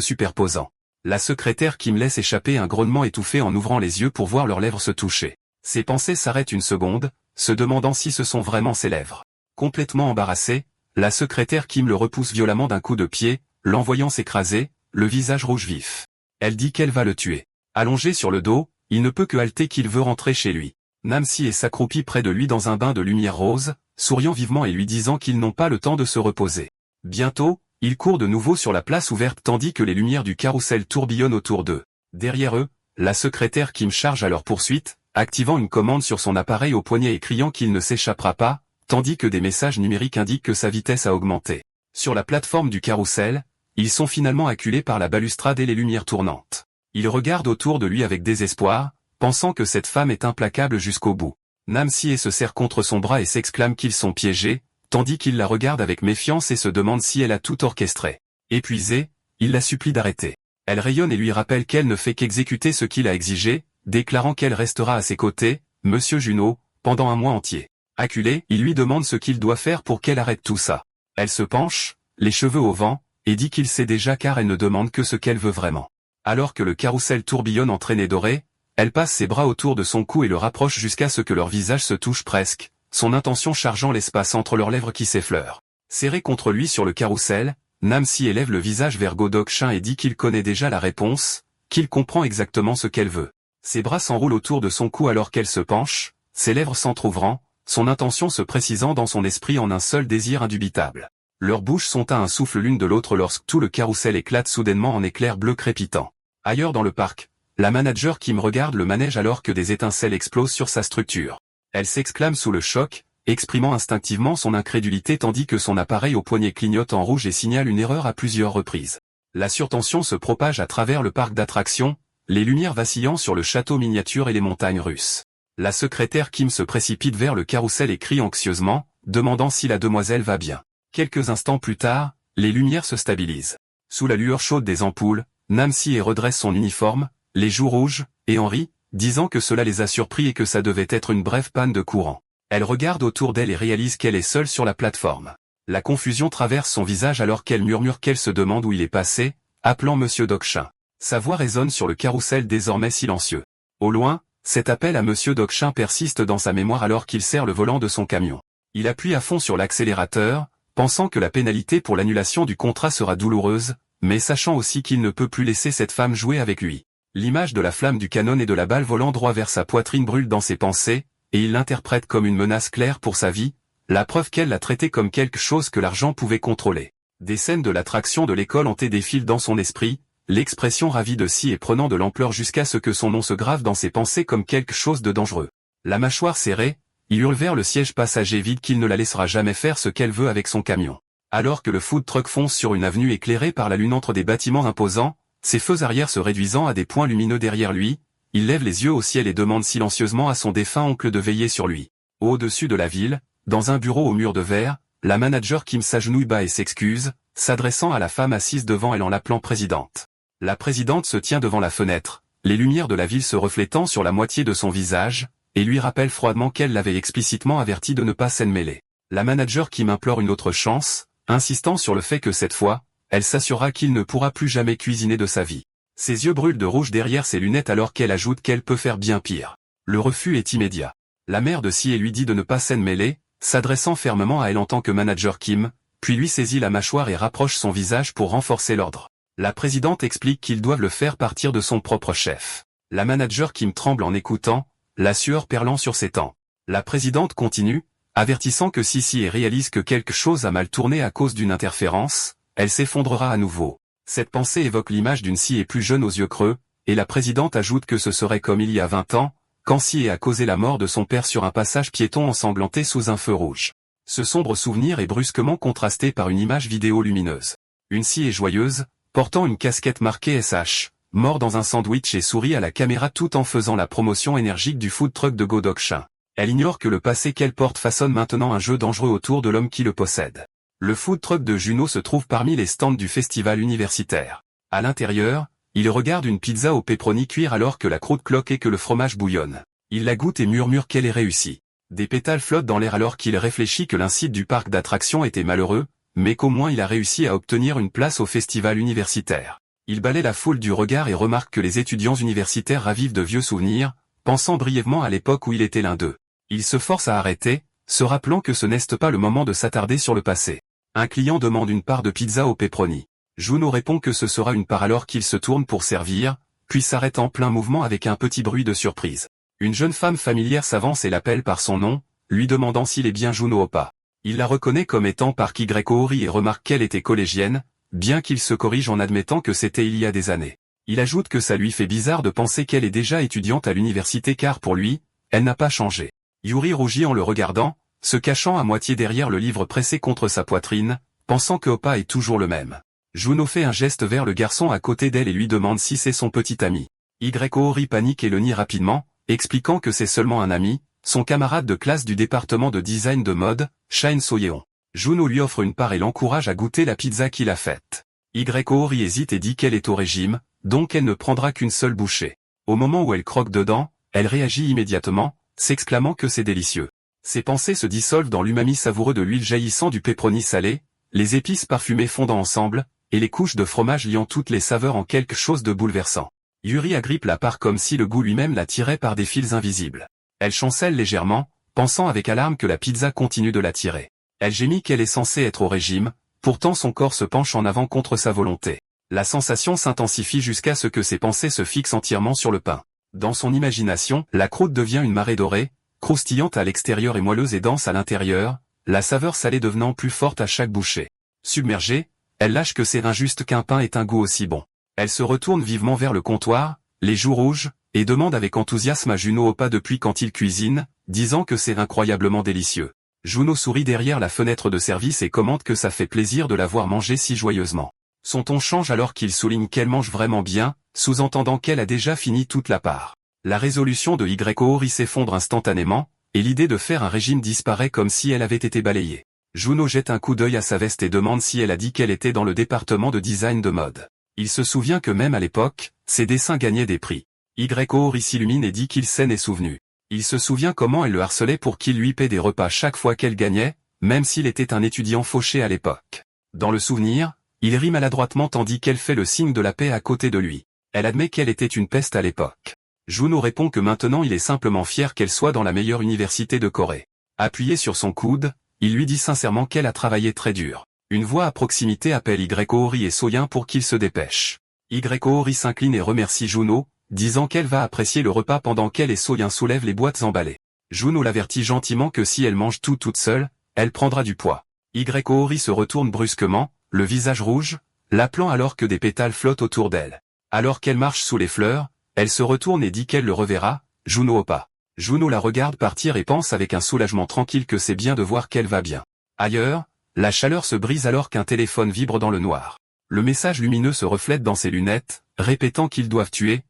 Speaker 1: superposant. La secrétaire Kim laisse échapper un grognement étouffé en ouvrant les yeux pour voir leurs lèvres se toucher. Ses pensées s'arrêtent une seconde, se demandant si ce sont vraiment ses lèvres. Complètement embarrassée, la secrétaire Kim le repousse violemment d'un coup de pied, l'envoyant s'écraser, le visage rouge vif. Elle dit qu'elle va le tuer. Allongé sur le dos, il ne peut que halter qu'il veut rentrer chez lui. Nam-si est s'accroupit près de lui dans un bain de lumière rose, souriant vivement et lui disant qu'ils n'ont pas le temps de se reposer. Bientôt, il court de nouveau sur la place ouverte tandis que les lumières du carrousel tourbillonnent autour d'eux. Derrière eux, la secrétaire Kim charge à leur poursuite, activant une commande sur son appareil au poignet et criant qu'il ne s'échappera pas, tandis que des messages numériques indiquent que sa vitesse a augmenté. Sur la plateforme du carrousel, ils sont finalement acculés par la balustrade et les lumières tournantes. Il regarde autour de lui avec désespoir, pensant que cette femme est implacable jusqu'au bout. Nam-si se serre contre son bras et s'exclame qu'ils sont piégés, tandis qu'il la regarde avec méfiance et se demande si elle a tout orchestré. Épuisé, il la supplie d'arrêter. Elle rayonne et lui rappelle qu'elle ne fait qu'exécuter ce qu'il a exigé, déclarant qu'elle restera à ses côtés, Monsieur Junot, pendant un mois entier. Acculé, il lui demande ce qu'il doit faire pour qu'elle arrête tout ça. Elle se penche, les cheveux au vent, et dit qu'il sait déjà car elle ne demande que ce qu'elle veut vraiment. Alors que le carrousel tourbillonne en traînées dorées, elle passe ses bras autour de son cou et le rapproche jusqu'à ce que leurs visages se touchent presque, son intention chargeant l'espace entre leurs lèvres qui s'effleurent. Serré contre lui sur le carrousel, Nam-si élève le visage vers Go-Dok-shin et dit qu'il connaît déjà la réponse, qu'il comprend exactement ce qu'elle veut. Ses bras s'enroulent autour de son cou alors qu'elle se penche, ses lèvres s'entr'ouvrant, son intention se précisant dans son esprit en un seul désir indubitable. Leurs bouches sont à un souffle l'une de l'autre lorsque tout le carrousel éclate soudainement en éclairs bleus crépitants. Ailleurs dans le parc, la manager Kim regarde le manège alors que des étincelles explosent sur sa structure. Elle s'exclame sous le choc, exprimant instinctivement son incrédulité tandis que son appareil au poignet clignote en rouge et signale une erreur à plusieurs reprises. La surtension se propage à travers le parc d'attractions, les lumières vacillant sur le château miniature et les montagnes russes. La secrétaire Kim se précipite vers le carrousel et crie anxieusement, demandant si la demoiselle va bien. Quelques instants plus tard, les lumières se stabilisent. Sous la lueur chaude des ampoules, Nam-si redresse son uniforme, les joues rouges, et en rit, disant que cela les a surpris et que ça devait être une brève panne de courant. Elle regarde autour d'elle et réalise qu'elle est seule sur la plateforme. La confusion traverse son visage alors qu'elle murmure qu'elle se demande où il est passé, appelant Monsieur Dok-shin. Sa voix résonne sur le carrousel désormais silencieux. Au loin, cet appel à Monsieur Dok-shin persiste dans sa mémoire alors qu'il serre le volant de son camion. Il appuie à fond sur l'accélérateur, pensant que la pénalité pour l'annulation du contrat sera douloureuse, mais sachant aussi qu'il ne peut plus laisser cette femme jouer avec lui. L'image de la flamme du canon et de la balle volant droit vers sa poitrine brûle dans ses pensées, et il l'interprète comme une menace claire pour sa vie, la preuve qu'elle l'a traité comme quelque chose que l'argent pouvait contrôler. Des scènes de l'attraction de l'école hantés défilent dans son esprit, l'expression ravie de si et prenant de l'ampleur jusqu'à ce que son nom se grave dans ses pensées comme quelque chose de dangereux. La mâchoire serrée, il hurle vers le siège passager vide qu'il ne la laissera jamais faire ce qu'elle veut avec son camion. Alors que le food truck fonce sur une avenue éclairée par la lune entre des bâtiments imposants, ses feux arrière se réduisant à des points lumineux derrière lui, il lève les yeux au ciel et demande silencieusement à son défunt oncle de veiller sur lui. Au-dessus de la ville, dans un bureau au mur de verre, la manager Kim s'agenouille bas et s'excuse, s'adressant à la femme assise devant elle en l'appelant présidente. La présidente se tient devant la fenêtre, les lumières de la ville se reflétant sur la moitié de son visage, et lui rappelle froidement qu'elle l'avait explicitement averti de ne pas s'en mêler. La manager Kim implore une autre chance, insistant sur le fait que cette fois, elle s'assurera qu'il ne pourra plus jamais cuisiner de sa vie. Ses yeux brûlent de rouge derrière ses lunettes alors qu'elle ajoute qu'elle peut faire bien pire. Le refus est immédiat. La mère de Sie lui dit de ne pas s'en mêler, s'adressant fermement à elle en tant que manager Kim, puis lui saisit la mâchoire et rapproche son visage pour renforcer l'ordre. La présidente explique qu'ils doivent le faire partir de son propre chef. La manager Kim tremble en écoutant, la sueur perlant sur ses tempes. La présidente continue, avertissant que si Sie réalise que quelque chose a mal tourné à cause d'une interférence, elle s'effondrera à nouveau. Cette pensée évoque l'image d'une Sie plus jeune aux yeux creux, et la présidente ajoute que ce serait comme il y a 20 ans, quand Sie a causé la mort de son père sur un passage piéton ensanglanté sous un feu rouge. Ce sombre souvenir est brusquement contrasté par une image vidéo lumineuse. Une Sie joyeuse, portant une casquette marquée SH, mort dans un sandwich et sourit à la caméra tout en faisant la promotion énergique du food truck de Go-Dok-shin. Elle ignore que le passé qu'elle porte façonne maintenant un jeu dangereux autour de l'homme qui le possède. Le food truck de Juno se trouve parmi les stands du festival universitaire. À l'intérieur, il regarde une pizza au pepperoni cuire alors que la croûte cloque et que le fromage bouillonne. Il la goûte et murmure qu'elle est réussie. Des pétales flottent dans l'air alors qu'il réfléchit que l'incite du parc d'attractions était malheureux, mais qu'au moins il a réussi à obtenir une place au festival universitaire. Il balaie la foule du regard et remarque que les étudiants universitaires ravivent de vieux souvenirs, pensant brièvement à l'époque où il était l'un d'eux. Il se force à arrêter, se rappelant que ce n'est pas le moment de s'attarder sur le passé. Un client demande une part de pizza au pepperoni. Juno répond que ce sera une part alors qu'il se tourne pour servir, puis s'arrête en plein mouvement avec un petit bruit de surprise. Une jeune femme familière s'avance et l'appelle par son nom, lui demandant s'il est bien Juno Opa. Il la reconnaît comme étant Park Hyori et remarque qu'elle était collégienne, bien qu'il se corrige en admettant que c'était il y a des années. Il ajoute que ça lui fait bizarre de penser qu'elle est déjà étudiante à l'université car pour lui, elle n'a pas changé. Yuri rougit en le regardant, se cachant à moitié derrière le livre pressé contre sa poitrine, pensant que Opa est toujours le même. Juno fait un geste vers le garçon à côté d'elle et lui demande si c'est son petit ami. Hyori panique et le nie rapidement, expliquant que c'est seulement un ami, son camarade de classe du département de design de mode, Shine Soyeon. Juno lui offre une part et l'encourage à goûter la pizza qu'il a faite. Hyori hésite et dit qu'elle est au régime, donc elle ne prendra qu'une seule bouchée. Au moment où elle croque dedans, elle réagit immédiatement, s'exclamant que c'est délicieux. Ses pensées se dissolvent dans l'umami savoureux de l'huile jaillissant du pepperoni salé, les épices parfumées fondant ensemble, et les couches de fromage liant toutes les saveurs en quelque chose de bouleversant. Yuri agrippe la part comme si le goût lui-même la tirait par des fils invisibles. Elle chancelle légèrement, pensant avec alarme que la pizza continue de la tirer. Elle gémit qu'elle est censée être au régime, pourtant son corps se penche en avant contre sa volonté. La sensation s'intensifie jusqu'à ce que ses pensées se fixent entièrement sur le pain. Dans son imagination, la croûte devient une marée dorée, croustillante à l'extérieur et moelleuse et dense à l'intérieur, la saveur salée devenant plus forte à chaque bouchée. Submergée, elle lâche que c'est injuste qu'un pain ait un goût aussi bon. Elle se retourne vivement vers le comptoir, les joues rouges, et demande avec enthousiasme à Juno Opa depuis quand il cuisine, disant que c'est incroyablement délicieux. Juno sourit derrière la fenêtre de service et commente que ça fait plaisir de la voir manger si joyeusement. Son ton change alors qu'il souligne qu'elle mange vraiment bien, sous-entendant qu'elle a déjà fini toute la part. La résolution de Hyori s'effondre instantanément, et l'idée de faire un régime disparaît comme si elle avait été balayée. Juno jette un coup d'œil à sa veste et demande si elle a dit qu'elle était dans le département de design de mode. Il se souvient que même à l'époque, ses dessins gagnaient des prix. Hyori s'illumine et dit qu'il s'en est souvenu. Il se souvient comment elle le harcelait pour qu'il lui paie des repas chaque fois qu'elle gagnait, même s'il était un étudiant fauché à l'époque. Dans le souvenir, il rit maladroitement tandis qu'elle fait le signe de la paix à côté de lui. Elle admet qu'elle était une peste à l'époque. Juno répond que maintenant il est simplement fier qu'elle soit dans la meilleure université de Corée. Appuyé sur son coude, il lui dit sincèrement qu'elle a travaillé très dur. Une voix à proximité appelle Hyori et Soyeon pour qu'ils se dépêchent. Hyori s'incline et remercie Juno, disant qu'elle va apprécier le repas pendant qu'elle et Soyeon soulèvent les boîtes emballées. Juno l'avertit gentiment que si elle mange tout toute seule, elle prendra du poids. Hyori se retourne brusquement, le visage rouge, l'appelant alors que des pétales flottent autour d'elle. Alors qu'elle marche sous les fleurs, elle se retourne et dit qu'elle le reverra, Juno Opa. Juno la regarde partir et pense avec un soulagement tranquille que c'est bien de voir qu'elle va bien. Ailleurs, la chaleur se brise alors qu'un téléphone vibre dans le noir. Le message lumineux se reflète dans ses lunettes, répétant qu'ils doivent tuer.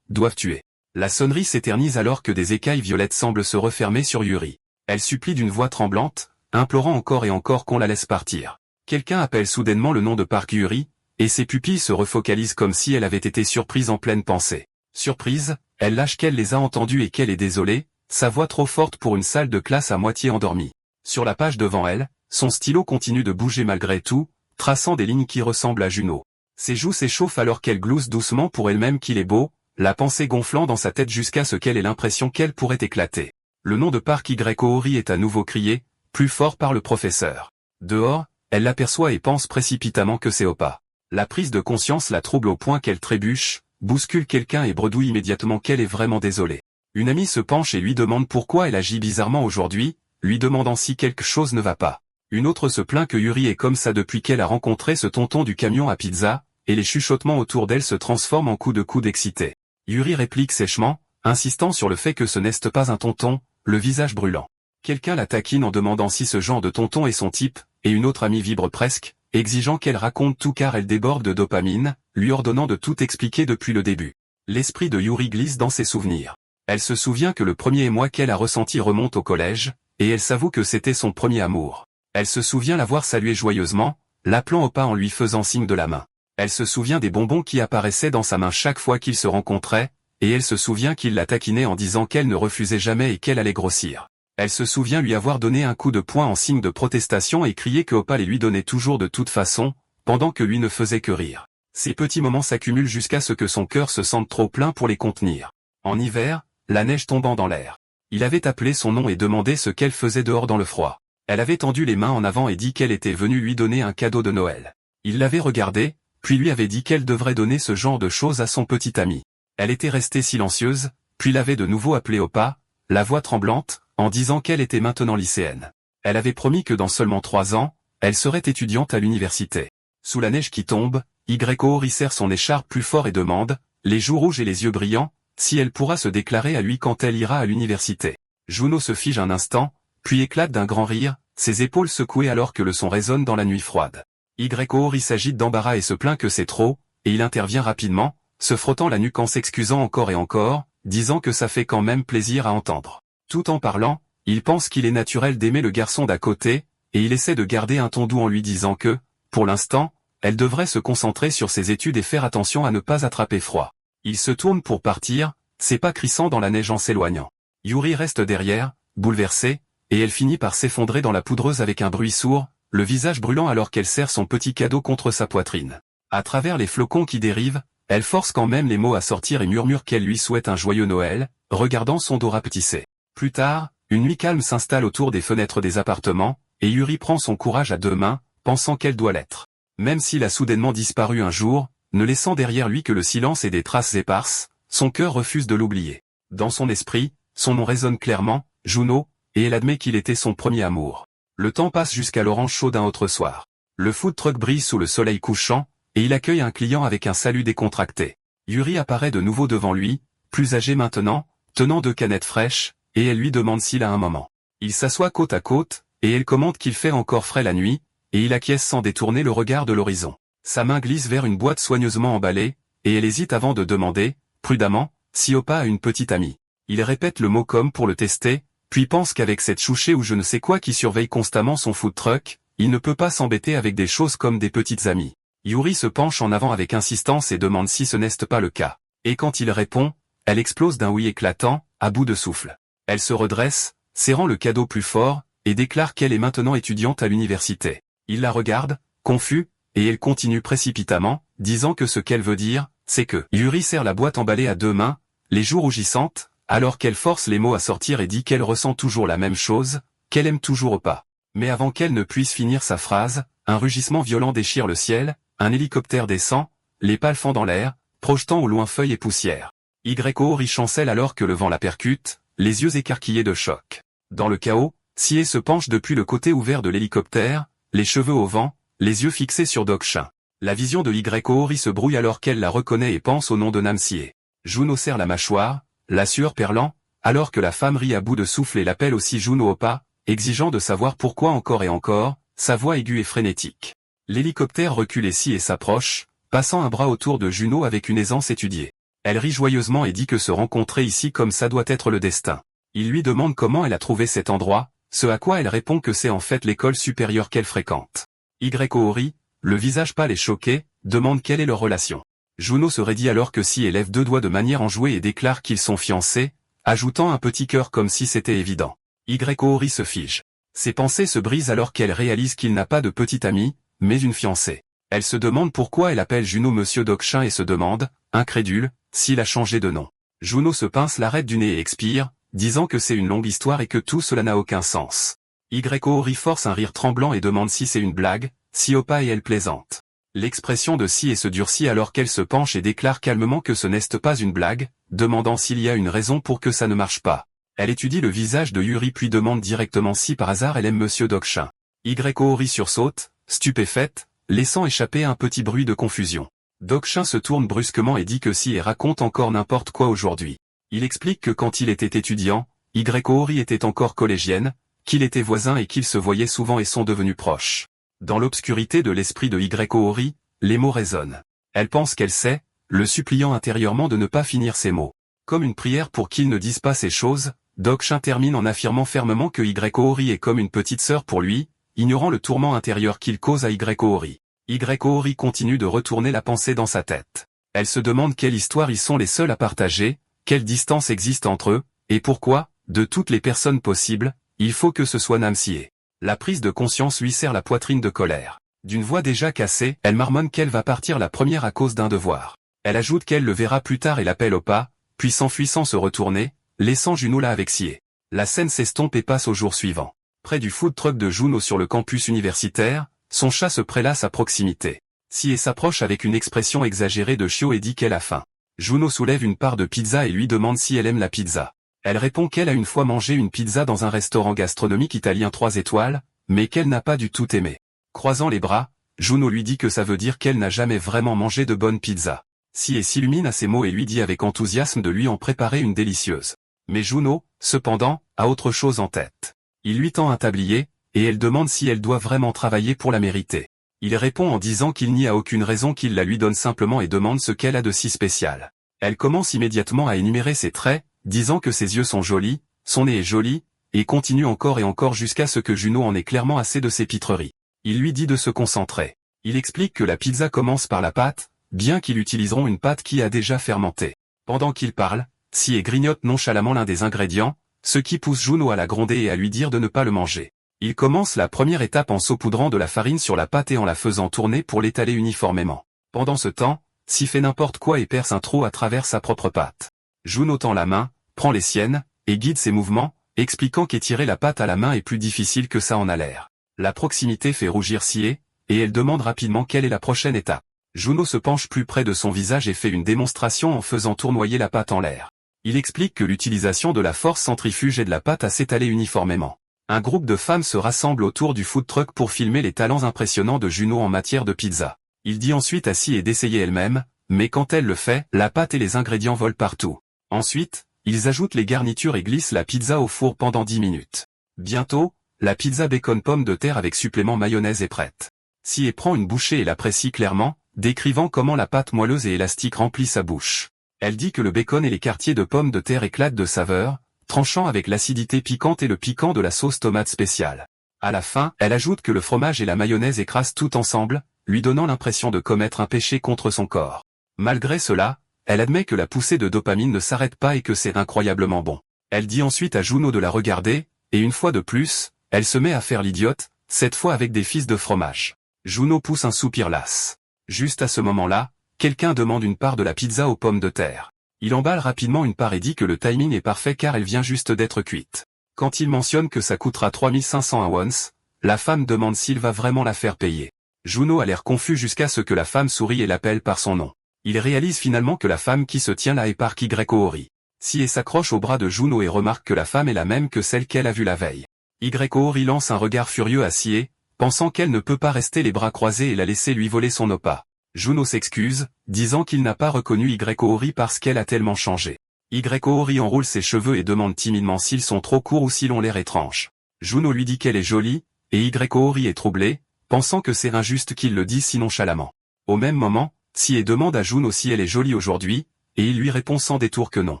Speaker 1: La sonnerie s'éternise alors que des écailles violettes semblent se refermer sur Yuri. Elle supplie d'une voix tremblante, implorant encore et encore qu'on la laisse partir. Quelqu'un appelle soudainement le nom de Park Yuri, et ses pupilles se refocalisent comme si elle avait été surprise en pleine pensée. Surprise, elle lâche qu'elle les a entendus et qu'elle est désolée, sa voix trop forte pour une salle de classe à moitié endormie. Sur la page devant elle, son stylo continue de bouger malgré tout, traçant des lignes qui ressemblent à Juno. Ses joues s'échauffent alors qu'elle glousse doucement pour elle-même qu'il est beau, la pensée gonflant dans sa tête jusqu'à ce qu'elle ait l'impression qu'elle pourrait éclater. Le nom de Park Hyori est à nouveau crié, plus fort par le professeur. Dehors, elle l'aperçoit et pense précipitamment que c'est Opa. La prise de conscience la trouble au point qu'elle trébuche, bouscule quelqu'un et bredouille immédiatement qu'elle est vraiment désolée. Une amie se penche et lui demande pourquoi elle agit bizarrement aujourd'hui, lui demandant si quelque chose ne va pas. Une autre se plaint que Yuri est comme ça depuis qu'elle a rencontré ce tonton du camion à pizza, et les chuchotements autour d'elle se transforment en coups de coude excités. Yuri réplique sèchement, insistant sur le fait que ce n'est pas un tonton, le visage brûlant. Quelqu'un la taquine en demandant si ce genre de tonton est son type, et une autre amie vibre presque, exigeant qu'elle raconte tout car elle déborde de dopamine, lui ordonnant de tout expliquer depuis le début. L'esprit de Yuri glisse dans ses souvenirs. Elle se souvient que le premier émoi qu'elle a ressenti remonte au collège, et elle s'avoue que c'était son premier amour. Elle se souvient l'avoir salué joyeusement, l'appelant Opa en lui faisant signe de la main. Elle se souvient des bonbons qui apparaissaient dans sa main chaque fois qu'ils se rencontraient, et elle se souvient qu'il la taquinait en disant qu'elle ne refusait jamais et qu'elle allait grossir. Elle se souvient lui avoir donné un coup de poing en signe de protestation et crié que Opa les lui donnait toujours de toute façon, pendant que lui ne faisait que rire. Ces petits moments s'accumulent jusqu'à ce que son cœur se sente trop plein pour les contenir. En hiver, la neige tombant dans l'air. Il avait appelé son nom et demandé ce qu'elle faisait dehors dans le froid. Elle avait tendu les mains en avant et dit qu'elle était venue lui donner un cadeau de Noël. Il l'avait regardée, puis lui avait dit qu'elle devrait donner ce genre de choses à son petit ami. Elle était restée silencieuse, puis l'avait de nouveau appelé Opa, la voix tremblante, en disant qu'elle était maintenant lycéenne. Elle avait promis que dans seulement 3 ans, elle serait étudiante à l'université. Sous la neige qui tombe, Yori serre son écharpe plus fort et demande, les joues rouges et les yeux brillants, si elle pourra se déclarer à lui quand elle ira à l'université. Juno se fige un instant, puis éclate d'un grand rire, ses épaules secouées alors que le son résonne dans la nuit froide. Yori s'agite d'embarras et se plaint que c'est trop, et il intervient rapidement, se frottant la nuque en s'excusant encore et encore, disant que ça fait quand même plaisir à entendre. Tout en parlant, il pense qu'il est naturel d'aimer le garçon d'à côté, et il essaie de garder un ton doux en lui disant que, pour l'instant, elle devrait se concentrer sur ses études et faire attention à ne pas attraper froid. Il se tourne pour partir, ses pas crissant dans la neige en s'éloignant. Yuri reste derrière, bouleversée, et elle finit par s'effondrer dans la poudreuse avec un bruit sourd, le visage brûlant alors qu'elle serre son petit cadeau contre sa poitrine. À travers les flocons qui dérivent, elle force quand même les mots à sortir et murmure qu'elle lui souhaite un joyeux Noël, regardant son dos rapetissé. Plus tard, une nuit calme s'installe autour des fenêtres des appartements, et Yuri prend son courage à 2 mains, pensant qu'elle doit l'être. Même s'il a soudainement disparu un jour, ne laissant derrière lui que le silence et des traces éparses, son cœur refuse de l'oublier. Dans son esprit, son nom résonne clairement, Juno, et elle admet qu'il était son premier amour. Le temps passe jusqu'à l'orange chaud d'un autre soir. Le food truck brille sous le soleil couchant, et il accueille un client avec un salut décontracté. Yuri apparaît de nouveau devant lui, plus âgé maintenant, tenant 2 canettes fraîches, et elle lui demande s'il a un moment. Il s'assoit côte à côte, et elle commente qu'il fait encore frais la nuit, et il acquiesce sans détourner le regard de l'horizon. Sa main glisse vers une boîte soigneusement emballée, et elle hésite avant de demander, prudemment, si Opa a une petite amie. Il répète le mot comme pour le tester, puis pense qu'avec cette chouchée ou je ne sais quoi qui surveille constamment son food truck, il ne peut pas s'embêter avec des choses comme des petites amies. Yuri se penche en avant avec insistance et demande si ce n'est pas le cas. Et quand il répond, elle explose d'un oui éclatant, à bout de souffle. Elle se redresse, serrant le cadeau plus fort, et déclare qu'elle est maintenant étudiante à l'université. Il la regarde, confus, et elle continue précipitamment, disant que ce qu'elle veut dire, c'est que Yuri serre la boîte emballée à 2 mains, les joues rougissantes, alors qu'elle force les mots à sortir et dit qu'elle ressent toujours la même chose, qu'elle aime toujours Opa. Mais avant qu'elle ne puisse finir sa phrase, un rugissement violent déchire le ciel, un hélicoptère descend, les pales fendent dans l'air, projetant au loin feuilles et poussière. Yori chancelle alors que le vent la percute, les yeux écarquillés de choc. Dans le chaos, Sie se penche depuis le côté ouvert de l'hélicoptère, les cheveux au vent, les yeux fixés sur Dokshin. La vision de Yori se brouille alors qu'elle la reconnaît et pense au nom de Namsie. Juno serre la mâchoire, la sueur perlant, alors que la femme rit à bout de souffle et l'appelle aussi Juno Opa, exigeant de savoir pourquoi encore et encore, sa voix aiguë et frénétique. L'hélicoptère recule et s'approche, passant un bras autour de Juno avec une aisance étudiée. Elle rit joyeusement et dit que se rencontrer ici comme ça doit être le destin. Il lui demande comment elle a trouvé cet endroit, ce à quoi elle répond que c'est en fait l'école supérieure qu'elle fréquente. Yori, le visage pâle et choqué, demande quelle est leur relation. Juno se raidit alors que Sie lève 2 doigts de manière enjouée et déclare qu'ils sont fiancés, ajoutant un petit cœur comme si c'était évident. Yori se fige. Ses pensées se brisent alors qu'elle réalise qu'il n'a pas de petite amie, mais une fiancée. Elle se demande pourquoi elle appelle Juno Monsieur Dokshin et se demande, incrédule, s'il a changé de nom. Juno se pince l'arête du nez et expire, disant que c'est une longue histoire et que tout cela n'a aucun sens. Yori force un rire tremblant et demande si c'est une blague, si Opa et elle plaisante. L'expression de Sie se durcit alors qu'elle se penche et déclare calmement que ce n'est pas une blague, demandant s'il y a une raison pour que ça ne marche pas. Elle étudie le visage de Yuri puis demande directement si par hasard elle aime Monsieur Dokshin. Yori sursaute, stupéfaite, laissant échapper un petit bruit de confusion. Dokshin se tourne brusquement et dit que Sie raconte encore n'importe quoi aujourd'hui. Il explique que quand il était étudiant, Yori était encore collégienne, qu'il était voisin et qu'ils se voyaient souvent et sont devenus proches. Dans l'obscurité de l'esprit de Yori, les mots résonnent. Elle pense qu'elle sait, le suppliant intérieurement de ne pas finir ses mots. Comme une prière pour qu'il ne dise pas ces choses, Dokshin termine en affirmant fermement que Yori est comme une petite sœur pour lui, ignorant le tourment intérieur qu'il cause à Yori. Yori continue de retourner la pensée dans sa tête. Elle se demande quelle histoire ils sont les seuls à partager, quelle distance existe entre eux, et pourquoi, de toutes les personnes possibles, il faut que ce soit Namsie. La prise de conscience lui serre la poitrine de colère. D'une voix déjà cassée, elle marmonne qu'elle va partir la première à cause d'un devoir. Elle ajoute qu'elle le verra plus tard et l'appelle au pas, puis s'enfuit sans se retourner, laissant Juno là avec Sie. La scène s'estompe et passe au jour suivant. Près du food truck de Juno sur le campus universitaire, son chat se prélasse à proximité. Sie s'approche avec une expression exagérée de chiot et dit qu'elle a faim. Juno soulève une part de pizza et lui demande si elle aime la pizza. Elle répond qu'elle a une fois mangé une pizza dans un restaurant gastronomique italien 3 étoiles, mais qu'elle n'a pas du tout aimé. Croisant les bras, Juno lui dit que ça veut dire qu'elle n'a jamais vraiment mangé de bonne pizza. Sie s'illumine à ces mots et lui dit avec enthousiasme de lui en préparer une délicieuse. Mais Juno, cependant, a autre chose en tête. Il lui tend un tablier, et elle demande si elle doit vraiment travailler pour la mériter. Il répond en disant qu'il n'y a aucune raison qu'il la lui donne simplement et demande ce qu'elle a de si spécial. Elle commence immédiatement à énumérer ses traits, disant que ses yeux sont jolis, son nez est joli, et continue encore et encore jusqu'à ce que Juno en ait clairement assez de ses pitreries. Il lui dit de se concentrer. Il explique que la pizza commence par la pâte, bien qu'ils utiliseront une pâte qui a déjà fermenté. Pendant qu'il parle, Sie grignote nonchalamment l'un des ingrédients, ce qui pousse Juno à la gronder et à lui dire de ne pas le manger. Il commence la première étape en saupoudrant de la farine sur la pâte et en la faisant tourner pour l'étaler uniformément. Pendant ce temps, Sie fait n'importe quoi et perce un trou à travers sa propre pâte. Juno tend la main, prend les siennes, et guide ses mouvements, expliquant qu'étirer la pâte à la main est plus difficile que ça en a l'air. La proximité fait rougir Sie, et elle demande rapidement quelle est la prochaine étape. Juno se penche plus près de son visage et fait une démonstration en faisant tournoyer la pâte en l'air. Il explique que l'utilisation de la force centrifuge aide la pâte à s'étaler uniformément. Un groupe de femmes se rassemble autour du food truck pour filmer les talents impressionnants de Juno en matière de pizza. Il dit ensuite à Sie d'essayer elle-même, mais quand elle le fait, la pâte et les ingrédients volent partout. Ensuite, ils ajoutent les garnitures et glissent la pizza au four pendant 10 minutes. Bientôt, la pizza bacon pomme de terre avec supplément mayonnaise est prête. Sie prend une bouchée et l'apprécie clairement, décrivant comment la pâte moelleuse et élastique remplit sa bouche. Elle dit que le bacon et les quartiers de pommes de terre éclatent de saveur, tranchant avec l'acidité piquante et le piquant de la sauce tomate spéciale. À la fin, elle ajoute que le fromage et la mayonnaise écrasent tout ensemble, lui donnant l'impression de commettre un péché contre son corps. Malgré cela, elle admet que la poussée de dopamine ne s'arrête pas et que c'est incroyablement bon. Elle dit ensuite à Juno de la regarder, et une fois de plus, elle se met à faire l'idiote, cette fois avec des fils de fromage. Juno pousse un soupir las. Juste à ce moment-là, quelqu'un demande une part de la pizza aux pommes de terre. Il emballe rapidement une part et dit que le timing est parfait car elle vient juste d'être cuite. Quand il mentionne que ça coûtera 3500 onces, la femme demande s'il va vraiment la faire payer. Juno a l'air confus jusqu'à ce que la femme sourie et l'appelle par son nom. Il réalise finalement que la femme qui se tient là est Park Yoori. Sie s'accroche au bras de Juno et remarque que la femme est la même que celle qu'elle a vue la veille. Yoori lance un regard furieux à Sie, pensant qu'elle ne peut pas rester les bras croisés et la laisser lui voler son oppa. Juno s'excuse, disant qu'il n'a pas reconnu Yoori parce qu'elle a tellement changé. Yoori enroule ses cheveux et demande timidement s'ils sont trop courts ou s'ils ont l'air étranges. Juno lui dit qu'elle est jolie, et Yoori est troublé, pensant que c'est injuste qu'il le dise si nonchalamment. Au même moment, Sie demande à Juno si elle est jolie aujourd'hui, et il lui répond sans détour que non.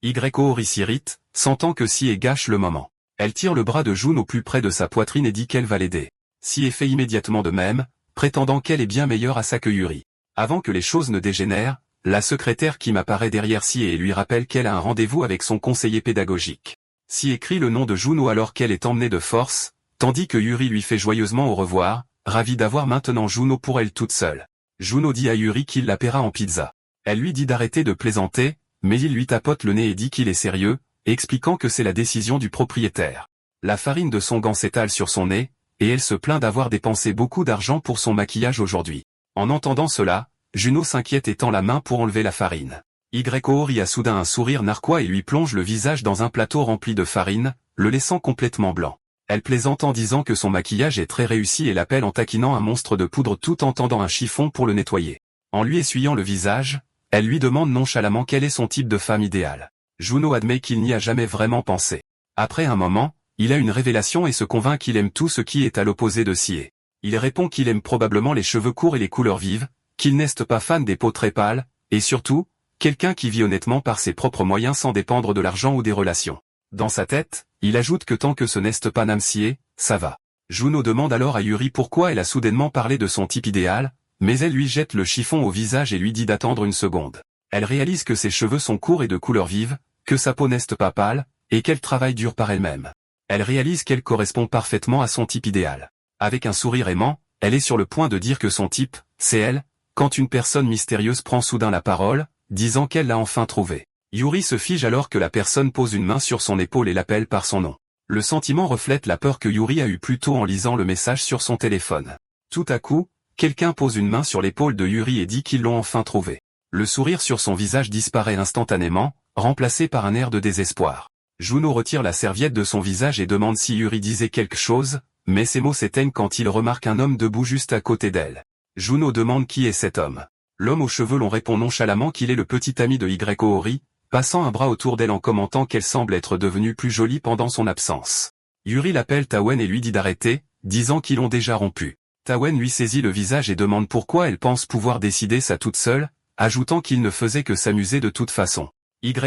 Speaker 1: Yoori s'irrite, sentant que Sie gâche le moment. Elle tire le bras de Juno plus près de sa poitrine et dit qu'elle va l'aider. Sie fait immédiatement de même, prétendant qu'elle est bien meilleure à ça que Yuri. Avant que les choses ne dégénèrent, la secrétaire Kim apparaît derrière Sie et lui rappelle qu'elle a un rendez-vous avec son conseiller pédagogique. Sie écrit le nom de Juno alors qu'elle est emmenée de force, tandis que Yuri lui fait joyeusement au revoir, ravie d'avoir maintenant Juno pour elle toute seule. Juno dit à Yuri qu'il la paiera en pizza. Elle lui dit d'arrêter de plaisanter, mais il lui tapote le nez et dit qu'il est sérieux, expliquant que c'est la décision du propriétaire. La farine de son gant s'étale sur son nez, et elle se plaint d'avoir dépensé beaucoup d'argent pour son maquillage aujourd'hui. En entendant cela, Juno s'inquiète et tend la main pour enlever la farine. Yoori a soudain un sourire narquois et lui plonge le visage dans un plateau rempli de farine, le laissant complètement blanc. Elle plaisante en disant que son maquillage est très réussi et l'appelle en taquinant un monstre de poudre tout en tendant un chiffon pour le nettoyer. En lui essuyant le visage, elle lui demande nonchalamment quel est son type de femme idéale. Juno admet qu'il n'y a jamais vraiment pensé. Après un moment, il a une révélation et se convainc qu'il aime tout ce qui est à l'opposé de Sie. Il répond qu'il aime probablement les cheveux courts et les couleurs vives, qu'il n'est pas fan des peaux très pâles, et surtout, quelqu'un qui vit honnêtement par ses propres moyens sans dépendre de l'argent ou des relations. Dans sa tête, il ajoute que tant que ce n'est pas Namsie, ça va. Juno demande alors à Yuri pourquoi elle a soudainement parlé de son type idéal, mais elle lui jette le chiffon au visage et lui dit d'attendre une seconde. Elle réalise que ses cheveux sont courts et de couleur vive, que sa peau n'est pas pâle, et qu'elle travaille dur par elle-même. Elle réalise qu'elle correspond parfaitement à son type idéal. Avec un sourire aimant, elle est sur le point de dire que son type, c'est elle, quand une personne mystérieuse prend soudain la parole, disant qu'elle l'a enfin trouvé. Yuri se fige alors que la personne pose une main sur son épaule et l'appelle par son nom. Le sentiment reflète la peur que Yuri a eue plus tôt en lisant le message sur son téléphone. Tout à coup, quelqu'un pose une main sur l'épaule de Yuri et dit qu'ils l'ont enfin trouvé. Le sourire sur son visage disparaît instantanément, remplacé par un air de désespoir. Juno retire la serviette de son visage et demande si Yuri disait quelque chose, mais ses mots s'éteignent quand il remarque un homme debout juste à côté d'elle. Juno demande qui est cet homme. L'homme aux cheveux longs répond nonchalamment qu'il est le petit ami de Yori, passant un bras autour d'elle en commentant qu'elle semble être devenue plus jolie pendant son absence. Yuri l'appelle Tawen et lui dit d'arrêter, disant qu'ils l'ont déjà rompu. Tawen lui saisit le visage et demande pourquoi elle pense pouvoir décider ça toute seule, ajoutant qu'il ne faisait que s'amuser de toute façon.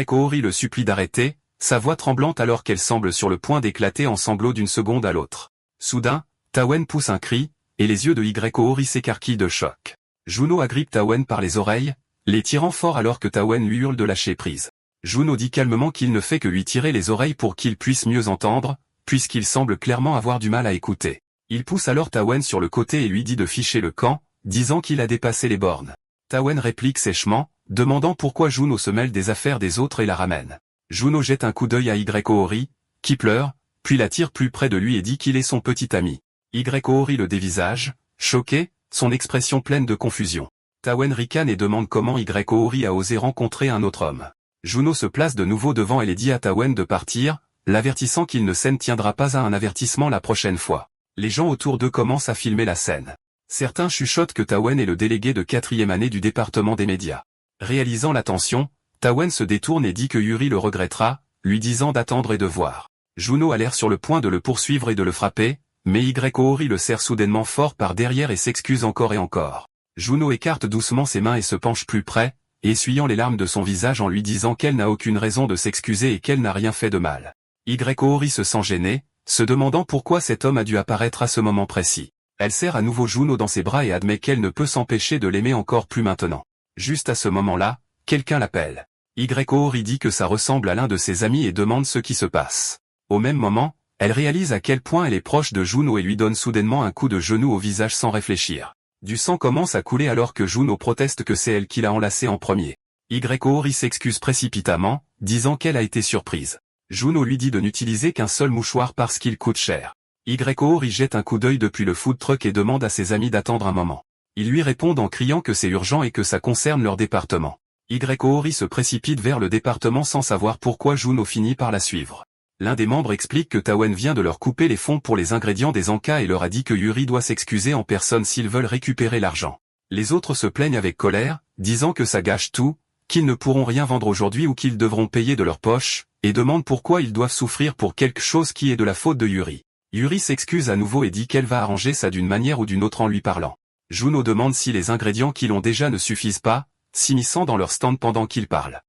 Speaker 1: Ori le supplie d'arrêter, sa voix tremblante alors qu'elle semble sur le point d'éclater en sanglots d'une seconde à l'autre. Soudain, Tawen pousse un cri, et les yeux de Ori s'écarquillent de choc. Juno agrippe Tawen par les oreilles, les tirant fort alors que Tawen lui hurle de lâcher prise. Juno dit calmement qu'il ne fait que lui tirer les oreilles pour qu'il puisse mieux entendre, puisqu'il semble clairement avoir du mal à écouter. Il pousse alors Tawen sur le côté et lui dit de ficher le camp, disant qu'il a dépassé les bornes. Tawen réplique sèchement, demandant pourquoi Juno se mêle des affaires des autres et la ramène. Juno jette un coup d'œil à Ori, qui pleure, puis l'attire plus près de lui et dit qu'il est son petit ami. Ori le dévisage, choqué, son expression pleine de confusion. Tawen ricane et demande comment Ori a osé rencontrer un autre homme. Juno se place de nouveau devant elle et dit à Tawen de partir, l'avertissant qu'il ne s'en tiendra pas à un avertissement la prochaine fois. Les gens autour d'eux commencent à filmer la scène. Certains chuchotent que Tawen est le délégué de 4e année du département des médias. Réalisant la tension, Tawen se détourne et dit que Yuri le regrettera, lui disant d'attendre et de voir. Juno a l'air sur le point de le poursuivre et de le frapper, mais Ori le serre soudainement fort par derrière et s'excuse encore et encore. Juno écarte doucement ses mains et se penche plus près, essuyant les larmes de son visage en lui disant qu'elle n'a aucune raison de s'excuser et qu'elle n'a rien fait de mal. Ori se sent gêné, se demandant pourquoi cet homme a dû apparaître à ce moment précis. Elle serre à nouveau Juno dans ses bras et admet qu'elle ne peut s'empêcher de l'aimer encore plus maintenant. Juste à ce moment-là, quelqu'un l'appelle. Ori dit que ça ressemble à l'un de ses amis et demande ce qui se passe. Au même moment, elle réalise à quel point elle est proche de Juno et lui donne soudainement un coup de genou au visage sans réfléchir. Du sang commence à couler alors que Juno proteste que c'est elle qui l'a enlacé en premier. Ori s'excuse précipitamment, disant qu'elle a été surprise. Juno lui dit de n'utiliser qu'un seul mouchoir parce qu'il coûte cher. Ori jette un coup d'œil depuis le food truck et demande à ses amis d'attendre un moment. Ils lui répondent en criant que c'est urgent et que ça concerne leur département. Ori se précipite vers le département sans savoir pourquoi Juno finit par la suivre. L'un des membres explique que Tawen vient de leur couper les fonds pour les ingrédients des encas et leur a dit que Yuri doit s'excuser en personne s'ils veulent récupérer l'argent. Les autres se plaignent avec colère, disant que ça gâche tout, qu'ils ne pourront rien vendre aujourd'hui ou qu'ils devront payer de leur poche, et demandent pourquoi ils doivent souffrir pour quelque chose qui est de la faute de Yuri. Yuri s'excuse à nouveau et dit qu'elle va arranger ça d'une manière ou d'une autre en lui parlant. Juno demande si les ingrédients qu'ils ont déjà ne suffisent pas, s'immisçant dans leur stand pendant qu'ils parlent.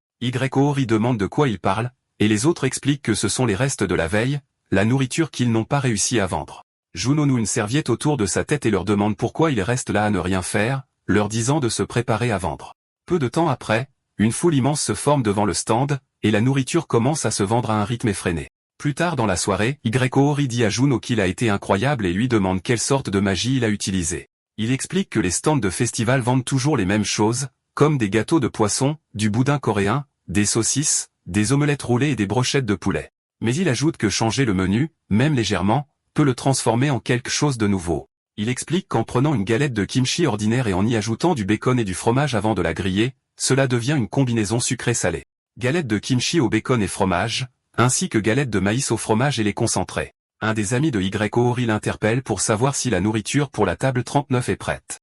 Speaker 1: Ori demande de quoi ils parlent, et les autres expliquent que ce sont les restes de la veille, la nourriture qu'ils n'ont pas réussi à vendre. Juno noue une serviette autour de sa tête et leur demande pourquoi ils restent là à ne rien faire, leur disant de se préparer à vendre. Peu de temps après, une foule immense se forme devant le stand, et la nourriture commence à se vendre à un rythme effréné. Plus tard dans la soirée, Ori dit à Juno qu'il a été incroyable et lui demande quelle sorte de magie il a utilisé. Il explique que les stands de festival vendent toujours les mêmes choses, comme des gâteaux de poisson, du boudin coréen, des saucisses, des omelettes roulées et des brochettes de poulet. Mais il ajoute que changer le menu, même légèrement, peut le transformer en quelque chose de nouveau. Il explique qu'en prenant une galette de kimchi ordinaire et en y ajoutant du bacon et du fromage avant de la griller, cela devient une combinaison sucrée-salée. Galette de kimchi au bacon et fromage, ainsi que galette de maïs au fromage et les concentrés. Un des amis de Ori l'interpelle pour savoir si la nourriture pour la table 39 est prête.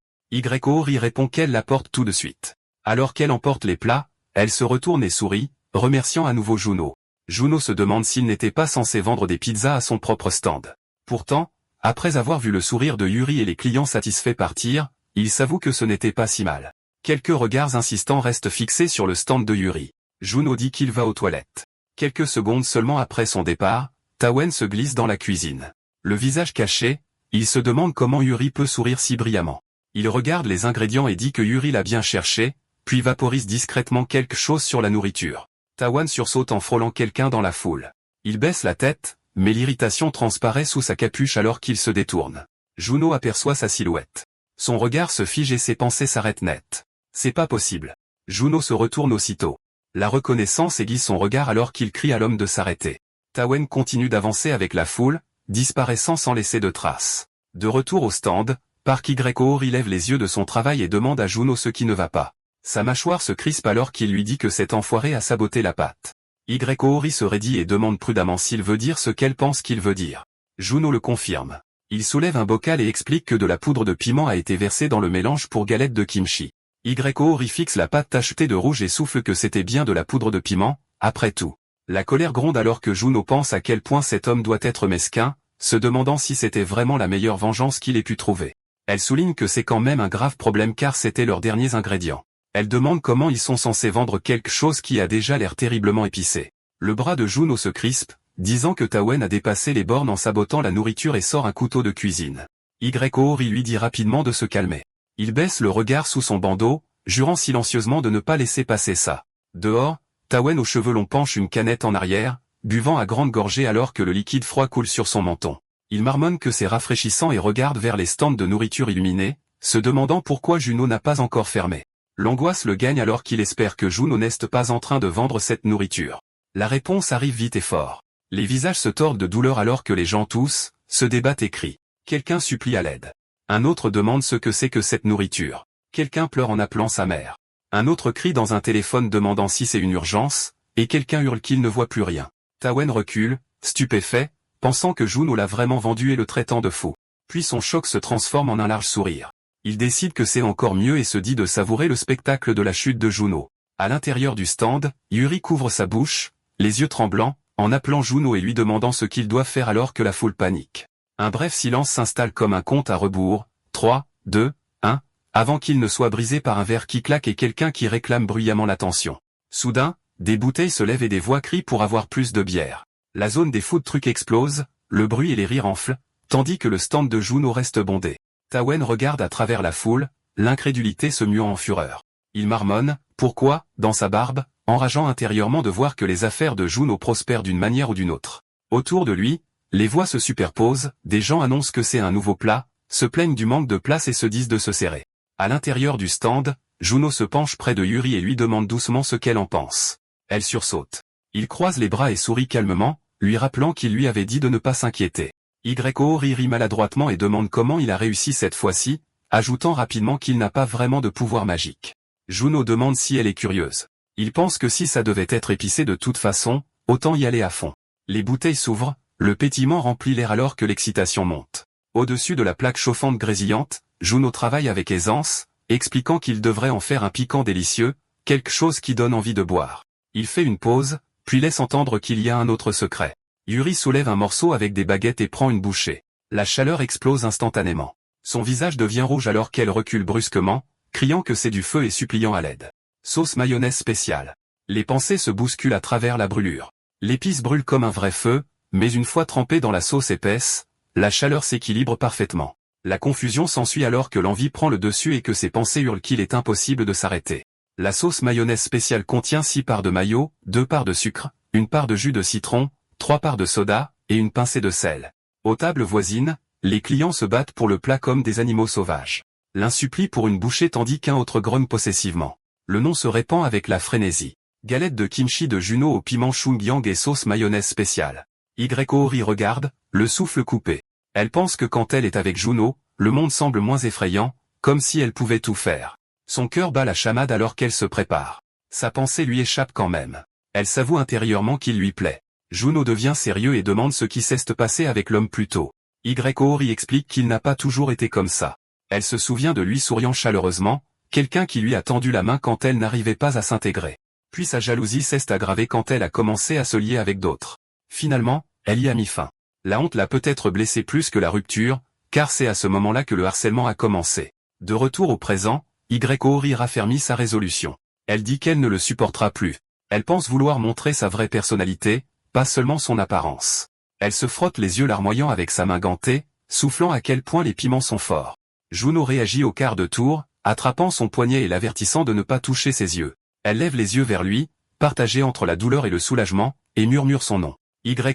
Speaker 1: Ori répond qu'elle l'apporte tout de suite. Alors qu'elle emporte les plats, elle se retourne et sourit, remerciant à nouveau Juno. Juno se demande s'il n'était pas censé vendre des pizzas à son propre stand. Pourtant, après avoir vu le sourire de Yuri et les clients satisfaits partir, il s'avoue que ce n'était pas si mal. Quelques regards insistants restent fixés sur le stand de Yuri. Juno dit qu'il va aux toilettes. Quelques secondes seulement après son départ, Tawen se glisse dans la cuisine. Le visage caché, il se demande comment Yuri peut sourire si brillamment. Il regarde les ingrédients et dit que Yuri l'a bien cherché, puis vaporise discrètement quelque chose sur la nourriture. Tawen sursaute en frôlant quelqu'un dans la foule. Il baisse la tête, mais l'irritation transparaît sous sa capuche alors qu'il se détourne. Juno aperçoit sa silhouette. Son regard se fige et ses pensées s'arrêtent net. C'est pas possible. Juno se retourne aussitôt. La reconnaissance aiguise son regard alors qu'il crie à l'homme de s'arrêter. Tawen continue d'avancer avec la foule, disparaissant sans laisser de traces. De retour au stand, Park Hyori lève les yeux de son travail et demande à Juno ce qui ne va pas. Sa mâchoire se crispe alors qu'il lui dit que cet enfoiré a saboté la pâte. Hyori se raidit et demande prudemment s'il veut dire ce qu'elle pense qu'il veut dire. Juno le confirme. Il soulève un bocal et explique que de la poudre de piment a été versée dans le mélange pour galette de kimchi. Hyori fixe la pâte tachetée de rouge et souffle que c'était bien de la poudre de piment, après tout. La colère gronde alors que Juno pense à quel point cet homme doit être mesquin, se demandant si c'était vraiment la meilleure vengeance qu'il ait pu trouver. Elle souligne que c'est quand même un grave problème car c'était leurs derniers ingrédients. Elle demande comment ils sont censés vendre quelque chose qui a déjà l'air terriblement épicé. Le bras de Juno se crispe, disant que Tawen a dépassé les bornes en sabotant la nourriture et sort un couteau de cuisine. Hyori lui dit rapidement de se calmer. Il baisse le regard sous son bandeau, jurant silencieusement de ne pas laisser passer ça. Dehors, Tawen aux cheveux longs penche une canette en arrière, buvant à grande gorgée alors que le liquide froid coule sur son menton. Il marmonne que c'est rafraîchissant et regarde vers les stands de nourriture illuminés, se demandant pourquoi Juno n'a pas encore fermé. L'angoisse le gagne alors qu'il espère que Juno n'est pas en train de vendre cette nourriture. La réponse arrive vite et fort. Les visages se tordent de douleur alors que les gens toussent, se débattent et crient. Quelqu'un supplie à l'aide. Un autre demande ce que c'est que cette nourriture. Quelqu'un pleure en appelant sa mère. Un autre crie dans un téléphone demandant si c'est une urgence, et quelqu'un hurle qu'il ne voit plus rien. Tawen recule, stupéfait, pensant que Juno l'a vraiment vendu et le traitant de fou. Puis son choc se transforme en un large sourire. Il décide que c'est encore mieux et se dit de savourer le spectacle de la chute de Juno. À l'intérieur du stand, Yuri couvre sa bouche, les yeux tremblants, en appelant Juno et lui demandant ce qu'il doit faire alors que la foule panique. Un bref silence s'installe comme un compte à rebours, 3, 2, 1, avant qu'il ne soit brisé par un verre qui claque et quelqu'un qui réclame bruyamment l'attention. Soudain, des bouteilles se lèvent et des voix crient pour avoir plus de bière. La zone des food trucks explose, le bruit et les rires enflent, tandis que le stand de Juno reste bondé. Tawen regarde à travers la foule, l'incrédulité se muant en fureur. Il marmonne, pourquoi, dans sa barbe, enrageant intérieurement de voir que les affaires de Juno prospèrent d'une manière ou d'une autre. Autour de lui, les voix se superposent, des gens annoncent que c'est un nouveau plat, se plaignent du manque de place et se disent de se serrer. À l'intérieur du stand, Juno se penche près de Yuri et lui demande doucement ce qu'elle en pense. Elle sursaute. Il croise les bras et sourit calmement, lui rappelant qu'il lui avait dit de ne pas s'inquiéter. Hyori rit maladroitement et demande comment il a réussi cette fois-ci, ajoutant rapidement qu'il n'a pas vraiment de pouvoir magique. Juno demande si elle est curieuse. Il pense que si ça devait être épicé de toute façon, autant y aller à fond. Les bouteilles s'ouvrent, le pétillement remplit l'air alors que l'excitation monte. Au-dessus de la plaque chauffante grésillante, Juno travaille avec aisance, expliquant qu'il devrait en faire un piquant délicieux, quelque chose qui donne envie de boire. Il fait une pause, puis laisse entendre qu'il y a un autre secret. Yuri soulève un morceau avec des baguettes et prend une bouchée. La chaleur explose instantanément. Son visage devient rouge alors qu'elle recule brusquement, criant que c'est du feu et suppliant à l'aide. Sauce mayonnaise spéciale. Les pensées se bousculent à travers la brûlure. L'épice brûle comme un vrai feu, mais une fois trempée dans la sauce épaisse, la chaleur s'équilibre parfaitement. La confusion s'ensuit alors que l'envie prend le dessus et que ses pensées hurlent qu'il est impossible de s'arrêter. La sauce mayonnaise spéciale contient 6 parts de mayo, 2 parts de sucre, 1 part de jus de citron, 3 parts de soda, et une pincée de sel. Aux tables voisines, les clients se battent pour le plat comme des animaux sauvages. L'un supplie pour une bouchée tandis qu'un autre grogne possessivement. Le nom se répand avec la frénésie. Galette de kimchi de Juno au piment chungyang et sauce mayonnaise spéciale. Hyori regarde, le souffle coupé. Elle pense que quand elle est avec Juno, le monde semble moins effrayant, comme si elle pouvait tout faire. Son cœur bat la chamade alors qu'elle se prépare. Sa pensée lui échappe quand même. Elle s'avoue intérieurement qu'il lui plaît. Juno devient sérieux et demande ce qui s'est passé avec l'homme plus tôt. Hyori explique qu'il n'a pas toujours été comme ça. Elle se souvient de lui souriant chaleureusement, quelqu'un qui lui a tendu la main quand elle n'arrivait pas à s'intégrer. Puis sa jalousie s'est aggravée quand elle a commencé à se lier avec d'autres. Finalement, elle y a mis fin. La honte l'a peut-être blessée plus que la rupture, car c'est à ce moment-là que le harcèlement a commencé. De retour au présent, Hyori raffermit sa résolution. Elle dit qu'elle ne le supportera plus. Elle pense vouloir montrer sa vraie personnalité, pas seulement son apparence. Elle se frotte les yeux larmoyants avec sa main gantée, soufflant à quel point les piments sont forts. Juno réagit au quart de tour, attrapant son poignet et l'avertissant de ne pas toucher ses yeux. Elle lève les yeux vers lui, partagés entre la douleur et le soulagement, et murmure son nom.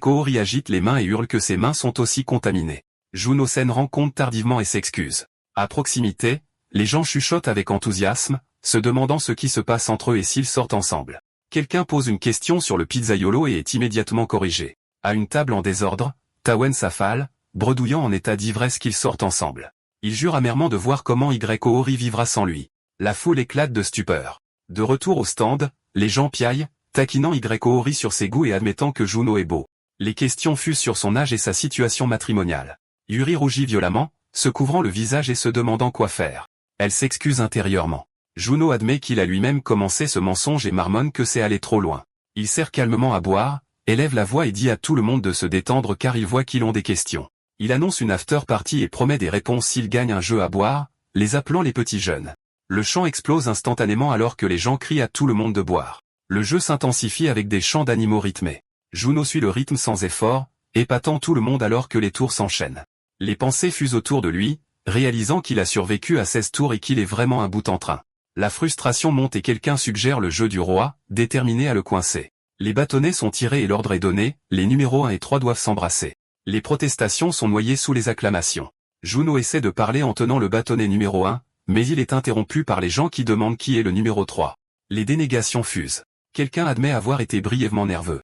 Speaker 1: Ori agite les mains et hurle que ses mains sont aussi contaminées. Juno-sen rend compte tardivement et s'excuse. À proximité, les gens chuchotent avec enthousiasme, se demandant ce qui se passe entre eux et s'ils sortent ensemble. Quelqu'un pose une question sur le pizzaiolo et est immédiatement corrigé. À une table en désordre, Tawen s'affale, bredouillant en état d'ivresse qu'ils sortent ensemble. Il jure amèrement de voir comment Ori vivra sans lui. La foule éclate de stupeur. De retour au stand, les gens piaillent, taquinant Ori sur ses goûts et admettant que Juno est beau. Les questions fusent sur son âge et sa situation matrimoniale. Yuri rougit violemment, se couvrant le visage et se demandant quoi faire. Elle s'excuse intérieurement. Juno admet qu'il a lui-même commencé ce mensonge et marmonne que c'est aller trop loin. Il sert calmement à boire, élève la voix et dit à tout le monde de se détendre car il voit qu'ils ont des questions. Il annonce une after-party et promet des réponses s'il gagne un jeu à boire, les appelant les petits jeunes. Le chant explose instantanément alors que les gens crient à tout le monde de boire. Le jeu s'intensifie avec des chants d'animaux rythmés. Juno suit le rythme sans effort, épatant tout le monde alors que les tours s'enchaînent. Les pensées fusent autour de lui, réalisant qu'il a survécu à 16 tours et qu'il est vraiment un bout en train. La frustration monte et quelqu'un suggère le jeu du roi, déterminé à le coincer. Les bâtonnets sont tirés et l'ordre est donné, les numéros 1 et 3 doivent s'embrasser. Les protestations sont noyées sous les acclamations. Juno essaie de parler en tenant le bâtonnet numéro 1, mais il est interrompu par les gens qui demandent qui est le numéro 3. Les dénégations fusent. Quelqu'un admet avoir été brièvement nerveux.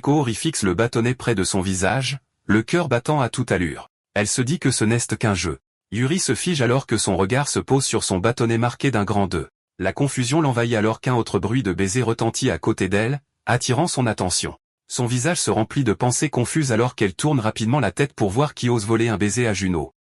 Speaker 1: Ori fixe le bâtonnet près de son visage, le cœur battant à toute allure. Elle se dit que ce n'est qu'un jeu. Yuri se fige alors que son regard se pose sur son bâtonnet marqué d'un grand 2. La confusion l'envahit alors qu'un autre bruit de baiser retentit à côté d'elle, attirant son attention. Son visage se remplit de pensées confuses alors qu'elle tourne rapidement la tête pour voir qui ose voler un baiser à Juno.